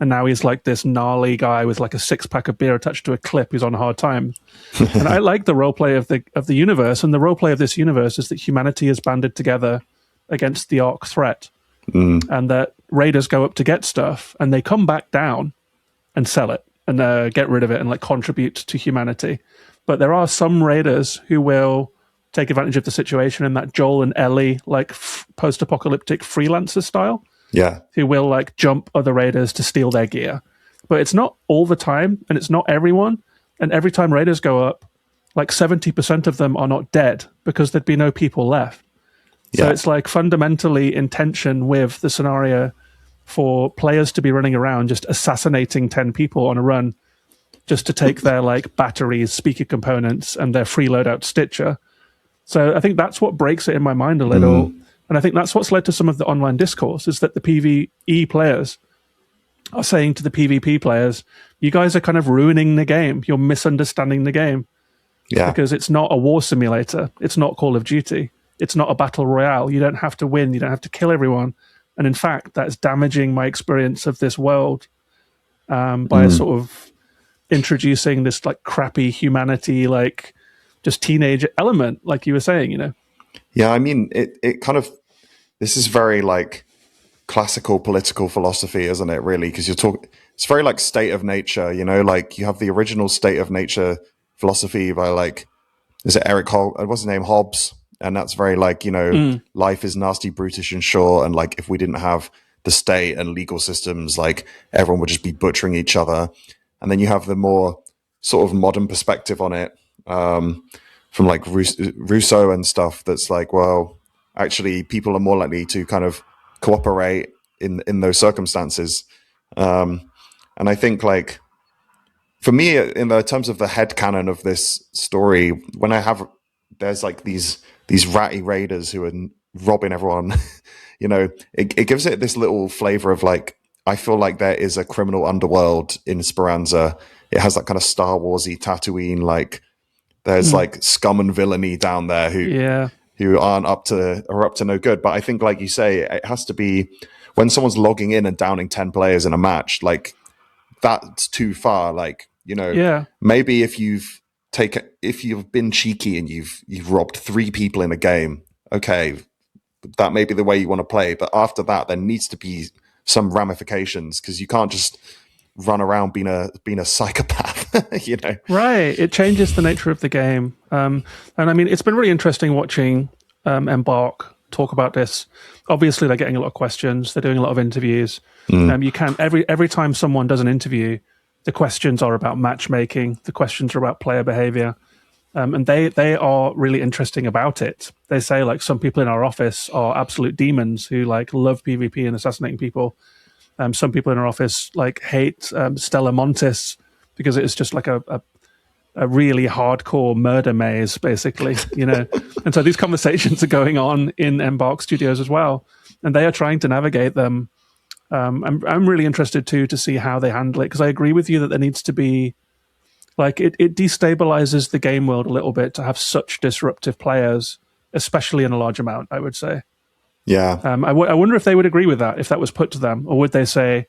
And now he's like this gnarly guy with like a 6-pack of beer attached to a clip who's on hard time. And I like the roleplay of the universe. And the roleplay of this universe is that humanity has banded together against the Ark threat. And that raiders go up to get stuff and they come back down and sell it and get rid of it and like contribute to humanity. But there are some raiders who will take advantage of the situation in that Joel and Ellie like post-apocalyptic freelancer style. Yeah. Who will like jump other raiders to steal their gear. But it's not all the time and it's not everyone. And every time raiders go up, like 70% of them are not dead because there'd be no people left. So it's like fundamentally in tension with the scenario for players to be running around just assassinating 10 people on a run just to take their like batteries, speaker components, and their free loadout stitcher. So I think that's what breaks it in my mind a little. And I think that's what's led to some of the online discourse is that the PvE players are saying to the PvP players, you guys are kind of ruining the game. You're misunderstanding the game. Yeah. Because it's not a war simulator. It's not Call of Duty. It's not a battle royale. You don't have to win. You don't have to kill everyone. And in fact, that's damaging my experience of this world by sort of introducing this like crappy humanity, like just teenage element, like you were saying, Yeah, I mean, it kind of, this is very like classical political philosophy, isn't it, really? Because it's very like state of nature, like you have the original state of nature philosophy by like, is it Eric what's his name? Hobbes. And that's very like, life is nasty, brutish and short. And like, if we didn't have the state and legal systems, like everyone would just be butchering each other. And then you have the more sort of modern perspective on it, from like Rousseau and stuff that's like, well, actually people are more likely to kind of cooperate in those circumstances. And I think like, for me, in the terms of the headcanon of this story, when there's like these ratty raiders who are robbing everyone, it gives it this little flavor of like, I feel like there is a criminal underworld in Speranza. It has that kind of Star Warsy Tatooine, like, there's like scum and villainy down there who are up to no good. But I think, like you say, it has to be when someone's logging in and downing 10 players in a match, like that's too far. Like Yeah. Maybe if you've been cheeky and you've robbed 3 people in a game, okay, that may be the way you want to play. But after that, there needs to be some ramifications, because you can't just run around being a psychopath, Right. It changes the nature of the game. And I mean, it's been really interesting watching Embark talk about this. Obviously, they're getting a lot of questions. They're doing a lot of interviews. You can every time someone does an interview, the questions are about matchmaking. The questions are about player behavior. And they are really interesting about it. They say, like, some people in our office are absolute demons who like love PvP and assassinating people. Some people in our office like hate Stella Montis because it's just like a really hardcore murder maze, basically, And so these conversations are going on in Embark Studios as well, and they are trying to navigate them. I'm really interested too to see how they handle it, because I agree with you that there needs to be, like, it destabilizes the game world a little bit to have such disruptive players, especially in a large amount, I would say. Yeah. I wonder if they would agree with that, if that was put to them, or would they say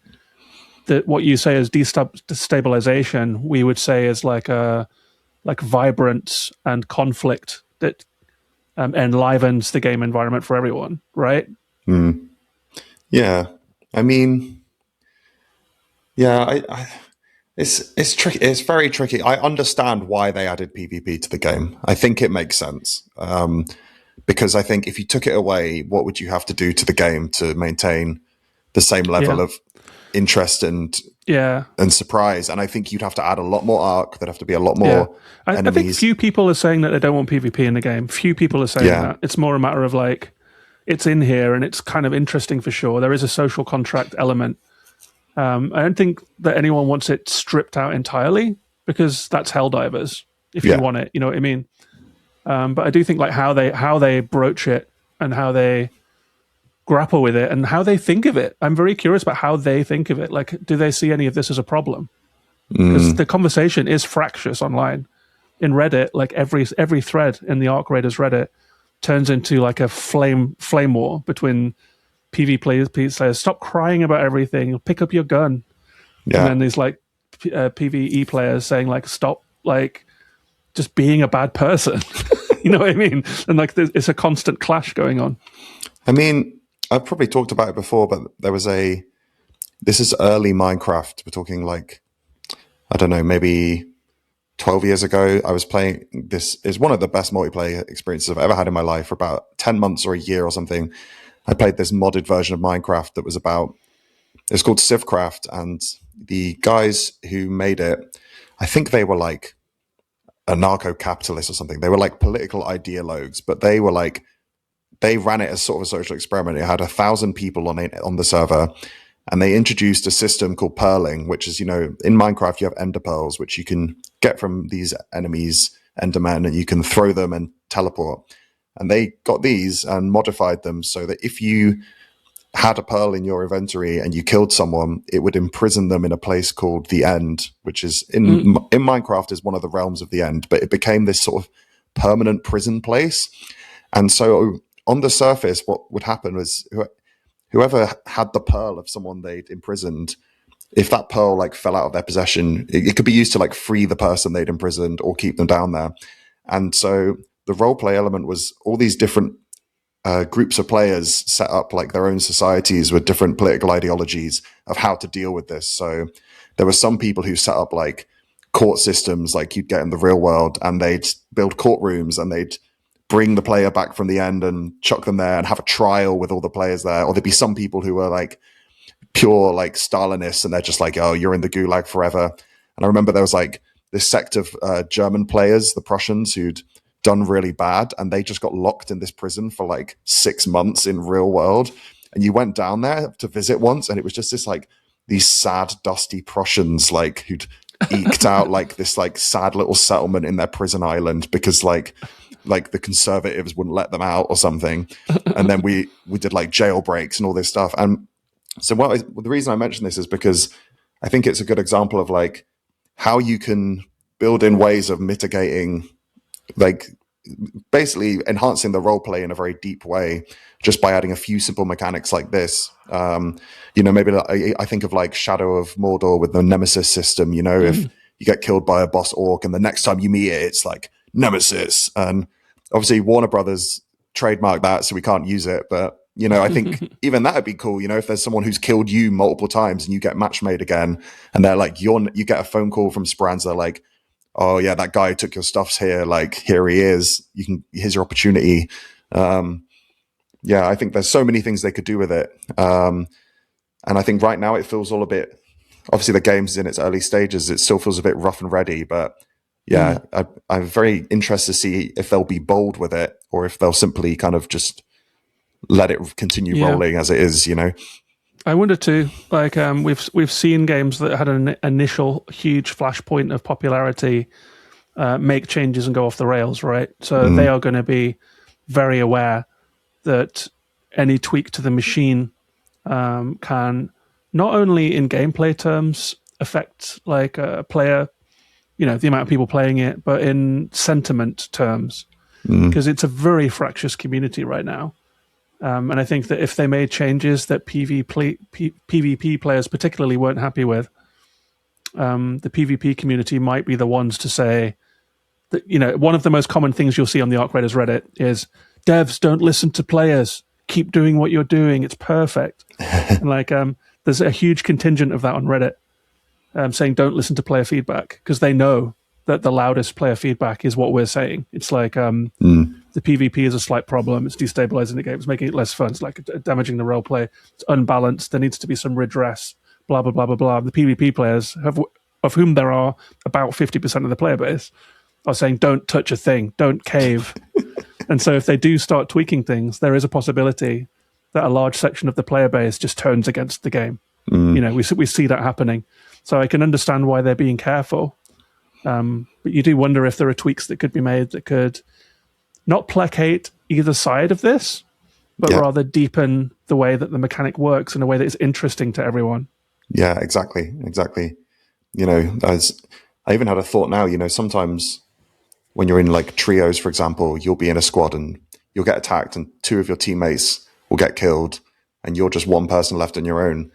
that what you say is destabilization, we would say is like vibrance and conflict that enlivens the game environment for everyone, right? Yeah. I mean, yeah, it's tricky. It's very tricky. I understand why they added PvP to the game. I think it makes sense. Because I think if you took it away, what would you have to do to the game to maintain the same level of interest and surprise? And I think you'd have to add a lot more arc. There'd have to be a lot more enemies. I think few people are saying that they don't want PvP in the game. Few people are saying that. It's more a matter of like, it's in here and it's kind of interesting for sure. There is a social contract element. I don't think that anyone wants it stripped out entirely, because that's Helldivers if you want it. You know what I mean? But I do think like how they broach it and how they grapple with it and how they think of it. I'm very curious about how they think of it. Like, do they see any of this as a problem? Because the conversation is fractious online. In Reddit, like every thread in the Arc Raiders Reddit turns into like a flame war between players. Stop crying about everything. Pick up your gun. Yeah. And then there's like PvE players saying like, stop like just being a bad person. You know what I mean? And like it's a constant clash going on. I mean, I've probably talked about it before, but this is early Minecraft. We're talking like, I don't know, maybe 12 years ago. I was playing, this is one of the best multiplayer experiences I've ever had in my life. For about 10 months or a year or something, I played this modded version of Minecraft that was it's called Civcraft, and the guys who made it, I think they were like anarcho-capitalist or something. They were like political ideologues, but they ran it as sort of a social experiment. It had 1,000 people on the server, and they introduced a system called pearling, which is, in Minecraft you have ender pearls, which you can get from these enemies, endermen, and you can throw them and teleport. And they got these and modified them so that if you had a pearl in your inventory and you killed someone, it would imprison them in a place called the End, which is in Minecraft is one of the realms of the End, but it became this sort of permanent prison place. And so on the surface, what would happen was whoever had the pearl of someone they'd imprisoned, if that pearl like fell out of their possession, it could be used to like free the person they'd imprisoned or keep them down there. And so the roleplay element was all these different groups of players set up like their own societies with different political ideologies of how to deal with this. So there were some people who set up like court systems like you'd get in the real world, and they'd build courtrooms and they'd bring the player back from the End and chuck them there and have a trial with all the players there. Or there'd be some people who were like pure like Stalinists, and they're just like, oh, you're in the gulag forever. And I remember there was like this sect of German players, the Prussians, who'd done really bad, and they just got locked in this prison for like 6 months in real world. And you went down there to visit once, and it was just this like these sad, dusty Prussians like who'd eked out like this like sad little settlement in their prison island because like the conservatives wouldn't let them out or something. And then we did like jailbreaks and all this stuff. And so the reason I mention this is because I think it's a good example of like how you can build in ways of mitigating, like basically enhancing the role play in a very deep way just by adding a few simple mechanics like this. Maybe I think of like Shadow of Mordor with the Nemesis system. If you get killed by a boss orc, and the next time you meet it, it's like Nemesis. And obviously Warner Brothers trademarked that, so we can't use it. But, you know, I think even that would be cool, you know, if there's someone who's killed you multiple times and you get match made again, and they're like, you get a phone call from Speranza, they're like, oh yeah, that guy who took your stuff's here, like, here he is, here's your opportunity. Yeah, I think there's so many things they could do with it. And I think right now it feels all a bit, obviously the game's in its early stages, it still feels a bit rough and ready, but yeah, I'm very interested to see if they'll be bold with it or if they'll simply kind of just let it continue rolling as it is, you know? I wonder too, like we've seen games that had an initial huge flashpoint of popularity make changes and go off the rails, right? So they are going to be very aware that any tweak to the machine can not only in gameplay terms affect like a player, you know, the amount of people playing it, but in sentiment terms, because it's a very fractious community right now. And I think that if they made changes that PvP players particularly weren't happy with, the PvP community might be the ones to say that, you know, one of the most common things you'll see on the Arc Raiders Reddit is devs don't listen to players. Keep doing what you're doing. It's perfect. And like, there's a huge contingent of that on Reddit saying don't listen to player feedback because they know that the loudest player feedback is what we're saying. It's like the PvP is a slight problem. It's destabilizing the game. It's making it less fun. It's like damaging the role play. It's unbalanced. There needs to be some redress. Blah blah blah blah blah. The PvP players, of whom there are about 50% of the player base, are saying don't touch a thing, don't cave. And so if they do start tweaking things, there is a possibility that a large section of the player base just turns against the game. You know, we see that happening. So I can understand why they're being careful. But you do wonder if there are tweaks that could be made that could not placate either side of this, but rather deepen the way that the mechanic works in a way that is interesting to everyone. Yeah, exactly. You know, I even had a thought now, you know, sometimes when you're in like trios, for example, you'll be in a squad and you'll get attacked and two of your teammates will get killed and you're just one person left on your own.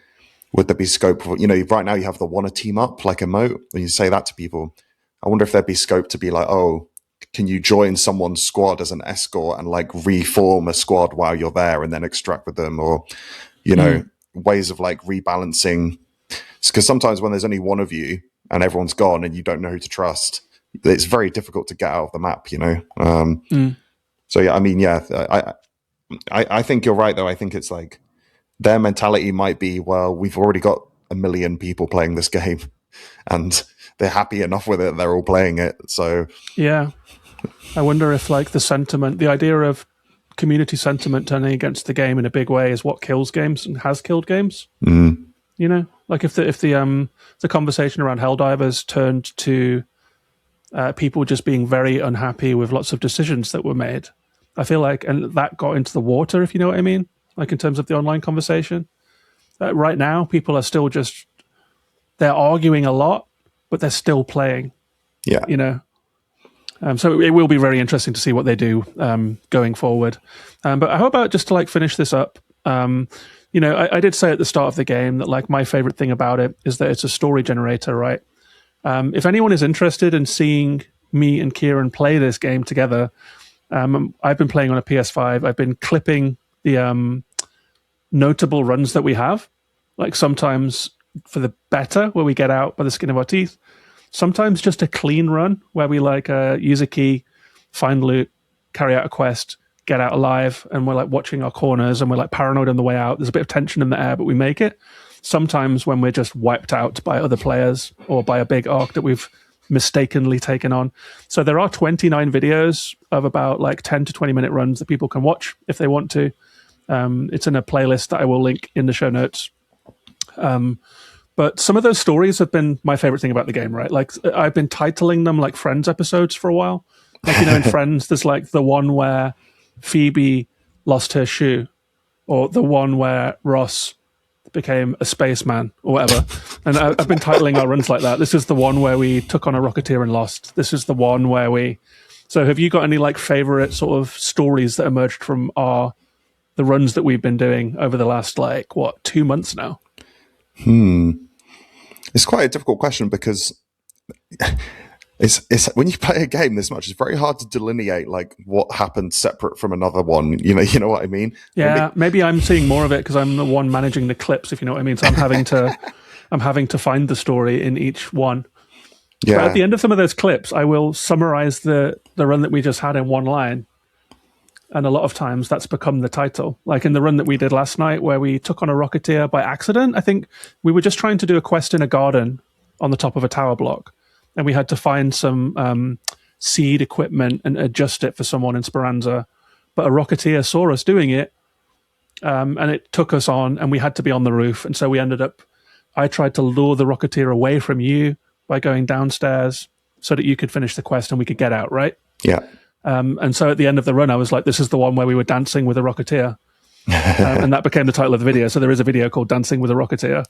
Would there be scope for, you know, right now you have the wanna team up like emote, when you say that to people. I wonder if there'd be scope to be like, oh, can you join someone's squad as an escort and like reform a squad while you're there and then extract with them, or, you know, ways of like rebalancing. Because sometimes when there's only one of you and everyone's gone and you don't know who to trust, it's very difficult to get out of the map, you know? So yeah, I mean, yeah, I think you're right though. I think it's like their mentality might be, well, we've already got 1 million people playing this game and they're happy enough with it. They're all playing it. So yeah, I wonder if like the sentiment, the idea of community sentiment turning against the game in a big way is what kills games and has killed games. You know, like if the conversation around Helldivers turned to people just being very unhappy with lots of decisions that were made, I feel like, and that got into the water, if you know what I mean, like in terms of the online conversation. Right now, people are still just, they're arguing a lot, but they're still playing. yeah, You know, so it will be very interesting to see what they do going forward. But how about just to like finish this up? You know, I did say at the start of the game that like my favorite thing about it is that it's a story generator, right? If anyone is interested in seeing me and Kieran play this game together, I've been playing on a PS5. I've been clipping the notable runs that we have, like sometimes for the better, where we get out by the skin of our teeth. Sometimes just a clean run where we like use a key, find loot, carry out a quest, get out alive, and we're like watching our corners and we're like paranoid on the way out. There's a bit of tension in the air, but we make it. Sometimes when we're just wiped out by other players or by a big arc that we've mistakenly taken on. So there are 29 videos of about like 10 to 20 minute runs that people can watch if they want to. It's in a playlist that I will link in the show notes. But some of those stories have been my favorite thing about the game, right? Like I've been titling them like Friends episodes for a while. Like, you know, in Friends, there's like the one where Phoebe lost her shoe, or the one where Ross became a spaceman or whatever. And I've been titling our runs like that. This is the one where we took on a Rocketeer and lost. This is the one where we... So have you got any like favorite sort of stories that emerged from the runs that we've been doing over the last like, 2 months now? It's quite a difficult question because it's when you play a game this much, it's very hard to delineate like what happened separate from another one. You know what I mean? Yeah, maybe I'm seeing more of it because I'm the one managing the clips, if you know what I mean. So I'm having to find the story in each one. Yeah. But at the end of some of those clips, I will summarize the run that we just had in one line. And a lot of times that's become the title. Like in the run that we did last night where we took on a Rocketeer by accident, I think we were just trying to do a quest in a garden on the top of a tower block. And we had to find some seed equipment and adjust it for someone in Speranza. But a Rocketeer saw us doing it, and it took us on, and we had to be on the roof. And so we ended up, I tried to lure the Rocketeer away from you by going downstairs so that you could finish the quest and we could get out, right? Yeah. And so at the end of the run, I was like, this is the one where we were dancing with a Rocketeer. And that became the title of the video. So there is a video called Dancing with a Rocketeer.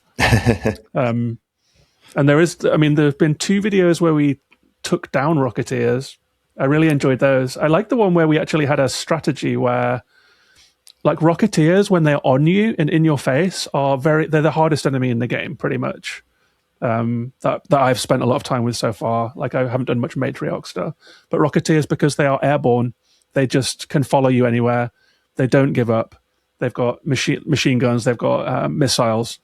And there have been 2 videos where we took down Rocketeers. I really enjoyed those. I like the one where we actually had a strategy where, like, Rocketeers, when they're on you and in your face, they're the hardest enemy in the game, pretty much. That I've spent a lot of time with so far. Like, I haven't done much Matriarch stuff. But Rocketeers, because they are airborne, they just can follow you anywhere. They don't give up. They've got machine guns. They've got missiles.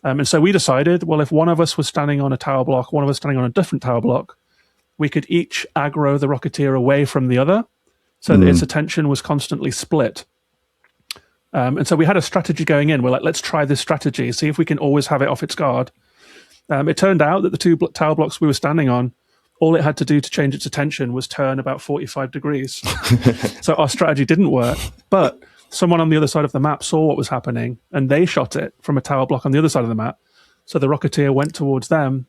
And so we decided, well, if one of us was standing on a tower block, one of us standing on a different tower block, we could each aggro the Rocketeer away from the other so that its attention was constantly split. And so we had a strategy going in. We're like, let's try this strategy, see if we can always have it off its guard. It turned out that the 2 tower blocks we were standing on, all it had to do to change its attention was turn about 45 degrees. So our strategy didn't work, but someone on the other side of the map saw what was happening and they shot it from a tower block on the other side of the map. So the Rocketeer went towards them.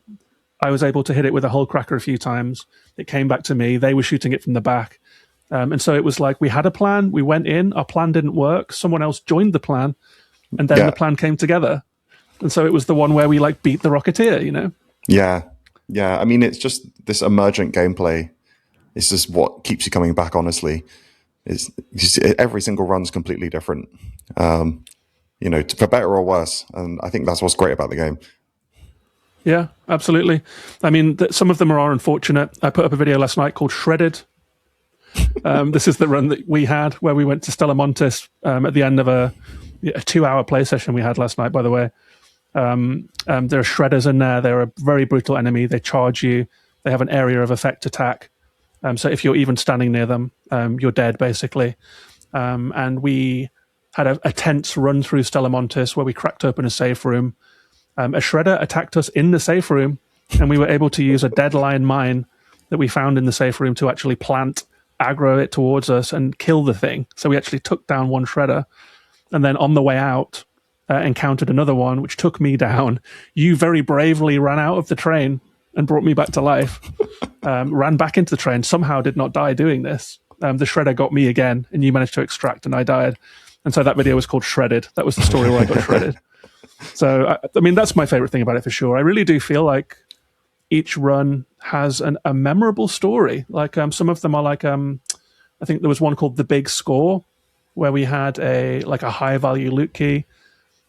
I was able to hit it with a hull cracker a few times. It came back to me. They were shooting it from the back. And so it was like we had a plan. We went in. Our plan didn't work. Someone else joined the plan. And then the plan came together. And so it was the one where we like beat the Rocketeer, you know? Yeah. Yeah. I mean, it's just this emergent gameplay. It's just what keeps you coming back, honestly. Every single run's completely different, for better or worse. And I think that's what's great about the game. Yeah, absolutely. I mean, some of them are unfortunate. I put up a video last night called Shredded. This is the run that we had where we went to Stella Montis at the end of a 2-hour play session we had last night, by the way. There are shredders in there. They're a very brutal enemy. They charge you. They have an area of effect attack. So if you're even standing near them, you're dead, basically. And we had a tense run through Stella Montis where we cracked open a safe room. A shredder attacked us in the safe room, and we were able to use a deadline mine that we found in the safe room to actually aggro it towards us and kill the thing. So we actually took down one shredder. And then on the way out, encountered another one, which took me down. You very bravely ran out of the train and brought me back to life. Ran back into the train, somehow did not die doing this. The shredder got me again, and you managed to extract, and I died. And so that video was called Shredded. That was the story where I got shredded. So, I mean, that's my favorite thing about it for sure. I really do feel like each run has a memorable story. Like some of them are like, I think there was one called The Big Score, where we had a high value loot key.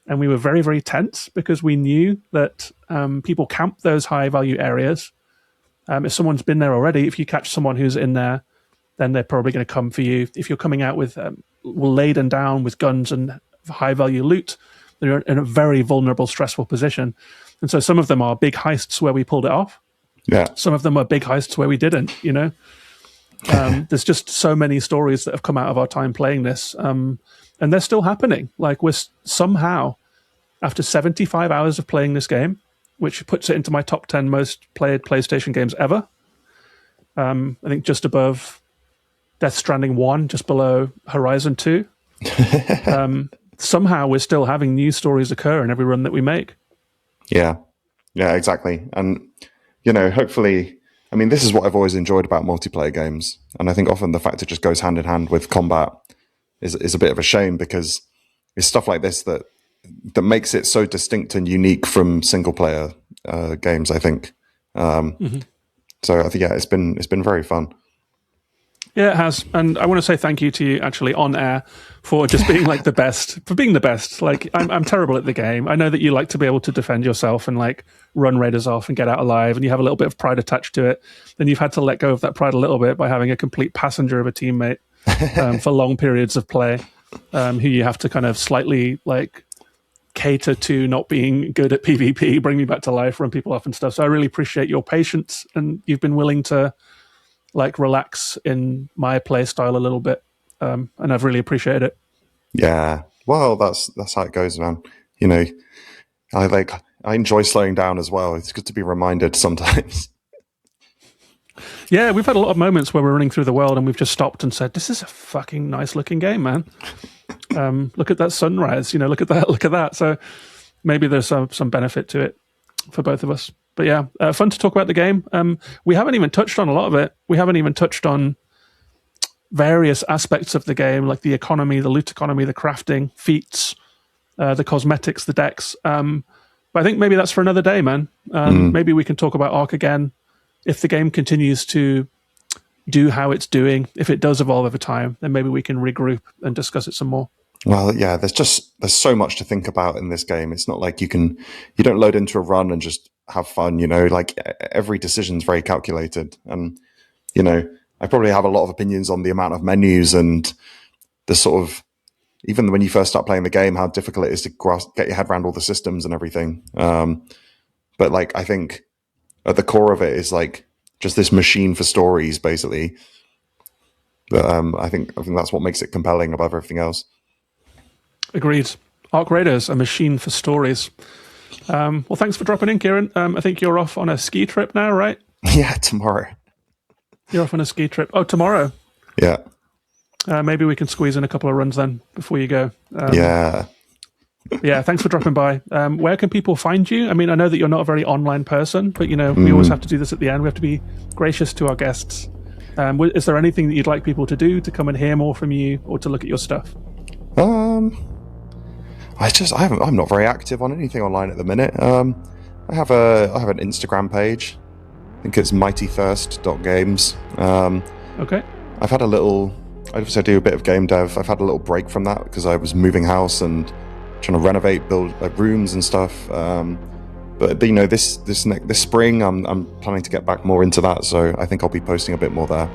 And we were very, very tense because we knew that people camp those high value areas. If someone's been there already, if you catch someone who's in there, then they're probably going to come for you. If you're coming out with laden down with guns and high value loot, they're in a very vulnerable, stressful position. And so some of them are big heists where we pulled it off. Yeah. Some of them are big heists where we didn't, you know. There's just so many stories that have come out of our time playing this. And they're still happening. Like we're somehow, after 75 hours of playing this game, which puts it into my top 10 most played PlayStation games ever. I think just above Death Stranding 1, just below Horizon 2. Somehow we're still having new stories occur in every run that we make. Yeah, exactly. And, hopefully, I mean, this is what I've always enjoyed about multiplayer games. And I think often the fact it just goes hand in hand with combat is a bit of a shame because it's stuff like this that makes it so distinct and unique from single player games, I think. So I think, it's been very fun. Yeah, it has. And I want to say thank you to you actually on air for just being like the best, for being the best. Like I'm terrible at the game. I know that you like to be able to defend yourself and like run raiders off and get out alive, and you have a little bit of pride attached to it. Then you've had to let go of that pride a little bit by having a complete passenger of a teammate for long periods of play, who you have to kind of slightly like cater to not being good at PvP, bring me back to life, run people off and stuff. So I really appreciate your patience, and you've been willing to like relax in my play style a little bit, and I've really appreciated it. Yeah, well, that's how it goes, man. You know, I enjoy slowing down as well. It's good to be reminded sometimes. Yeah, we've had a lot of moments where we're running through the world and we've just stopped and said, "This is a fucking nice looking game, man. Look at that sunrise. You know, look at that." So maybe there's some benefit to it for both of us. But yeah, fun to talk about the game. We haven't even touched on a lot of it. We haven't even touched on various aspects of the game, like the economy, the loot economy, the crafting, feats, the cosmetics, the decks. But I think maybe that's for another day, man. Maybe we can talk about Ark again if the game continues to do how it's doing. If it does evolve over time, then maybe we can regroup and discuss it some more. Well, yeah, there's so much to think about in this game. It's not like you don't load into a run and just have fun, you know, like every decision's very calculated. And, you know, I probably have a lot of opinions on the amount of menus and the sort of, even when you first start playing the game, how difficult it is to get your head around all the systems and everything. But like, I think at the core of it is like just this machine for stories, basically. But I think that's what makes it compelling above everything else. Agreed. Ark Raiders, a machine for stories. Well, thanks for dropping in, Kieran. I think you're off on a ski trip now, right? Yeah, tomorrow. You're off on a ski trip. Oh, tomorrow. Yeah. Maybe we can squeeze in a couple of runs then before you go. Yeah. Yeah, thanks for dropping by. Where can people find you? I mean, I know that you're not a very online person, but, you know, we always have to do this at the end. We have to be gracious to our guests. Is there anything that you'd like people to do to come and hear more from you or to look at your stuff? I'm not very active on anything online at the minute. I have an Instagram page. I think it's mightythirst.games. Okay. I also do a bit of game dev. I've had a little break from that because I was moving house and trying to renovate, build rooms and stuff. But you know, this spring, I'm planning to get back more into that. So I think I'll be posting a bit more there.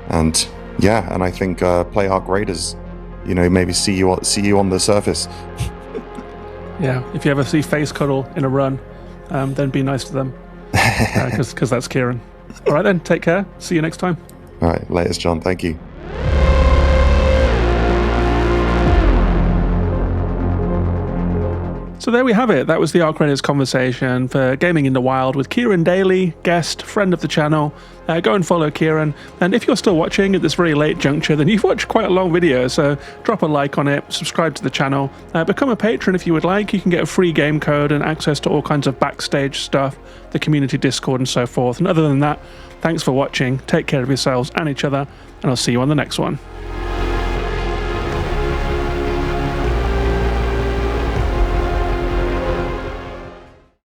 And I think play Ark Raiders. You know, maybe see you on the surface. Yeah, if you ever see Face Cuddle in a run, then be nice to them, because that's Kieran. All right then, take care. See you next time. All right, latest, John. Thank you. So there we have it. That was the Ark Raiders conversation for Gaming in the Wild with Kieran Daly, guest, friend of the channel. Go and follow Kieran. And if you're still watching at this very late juncture, then you've watched quite a long video. So drop a like on it, subscribe to the channel, become a patron if you would like. You can get a free game code and access to all kinds of backstage stuff, the community Discord and so forth. And other than that, thanks for watching. Take care of yourselves and each other, and I'll see you on the next one.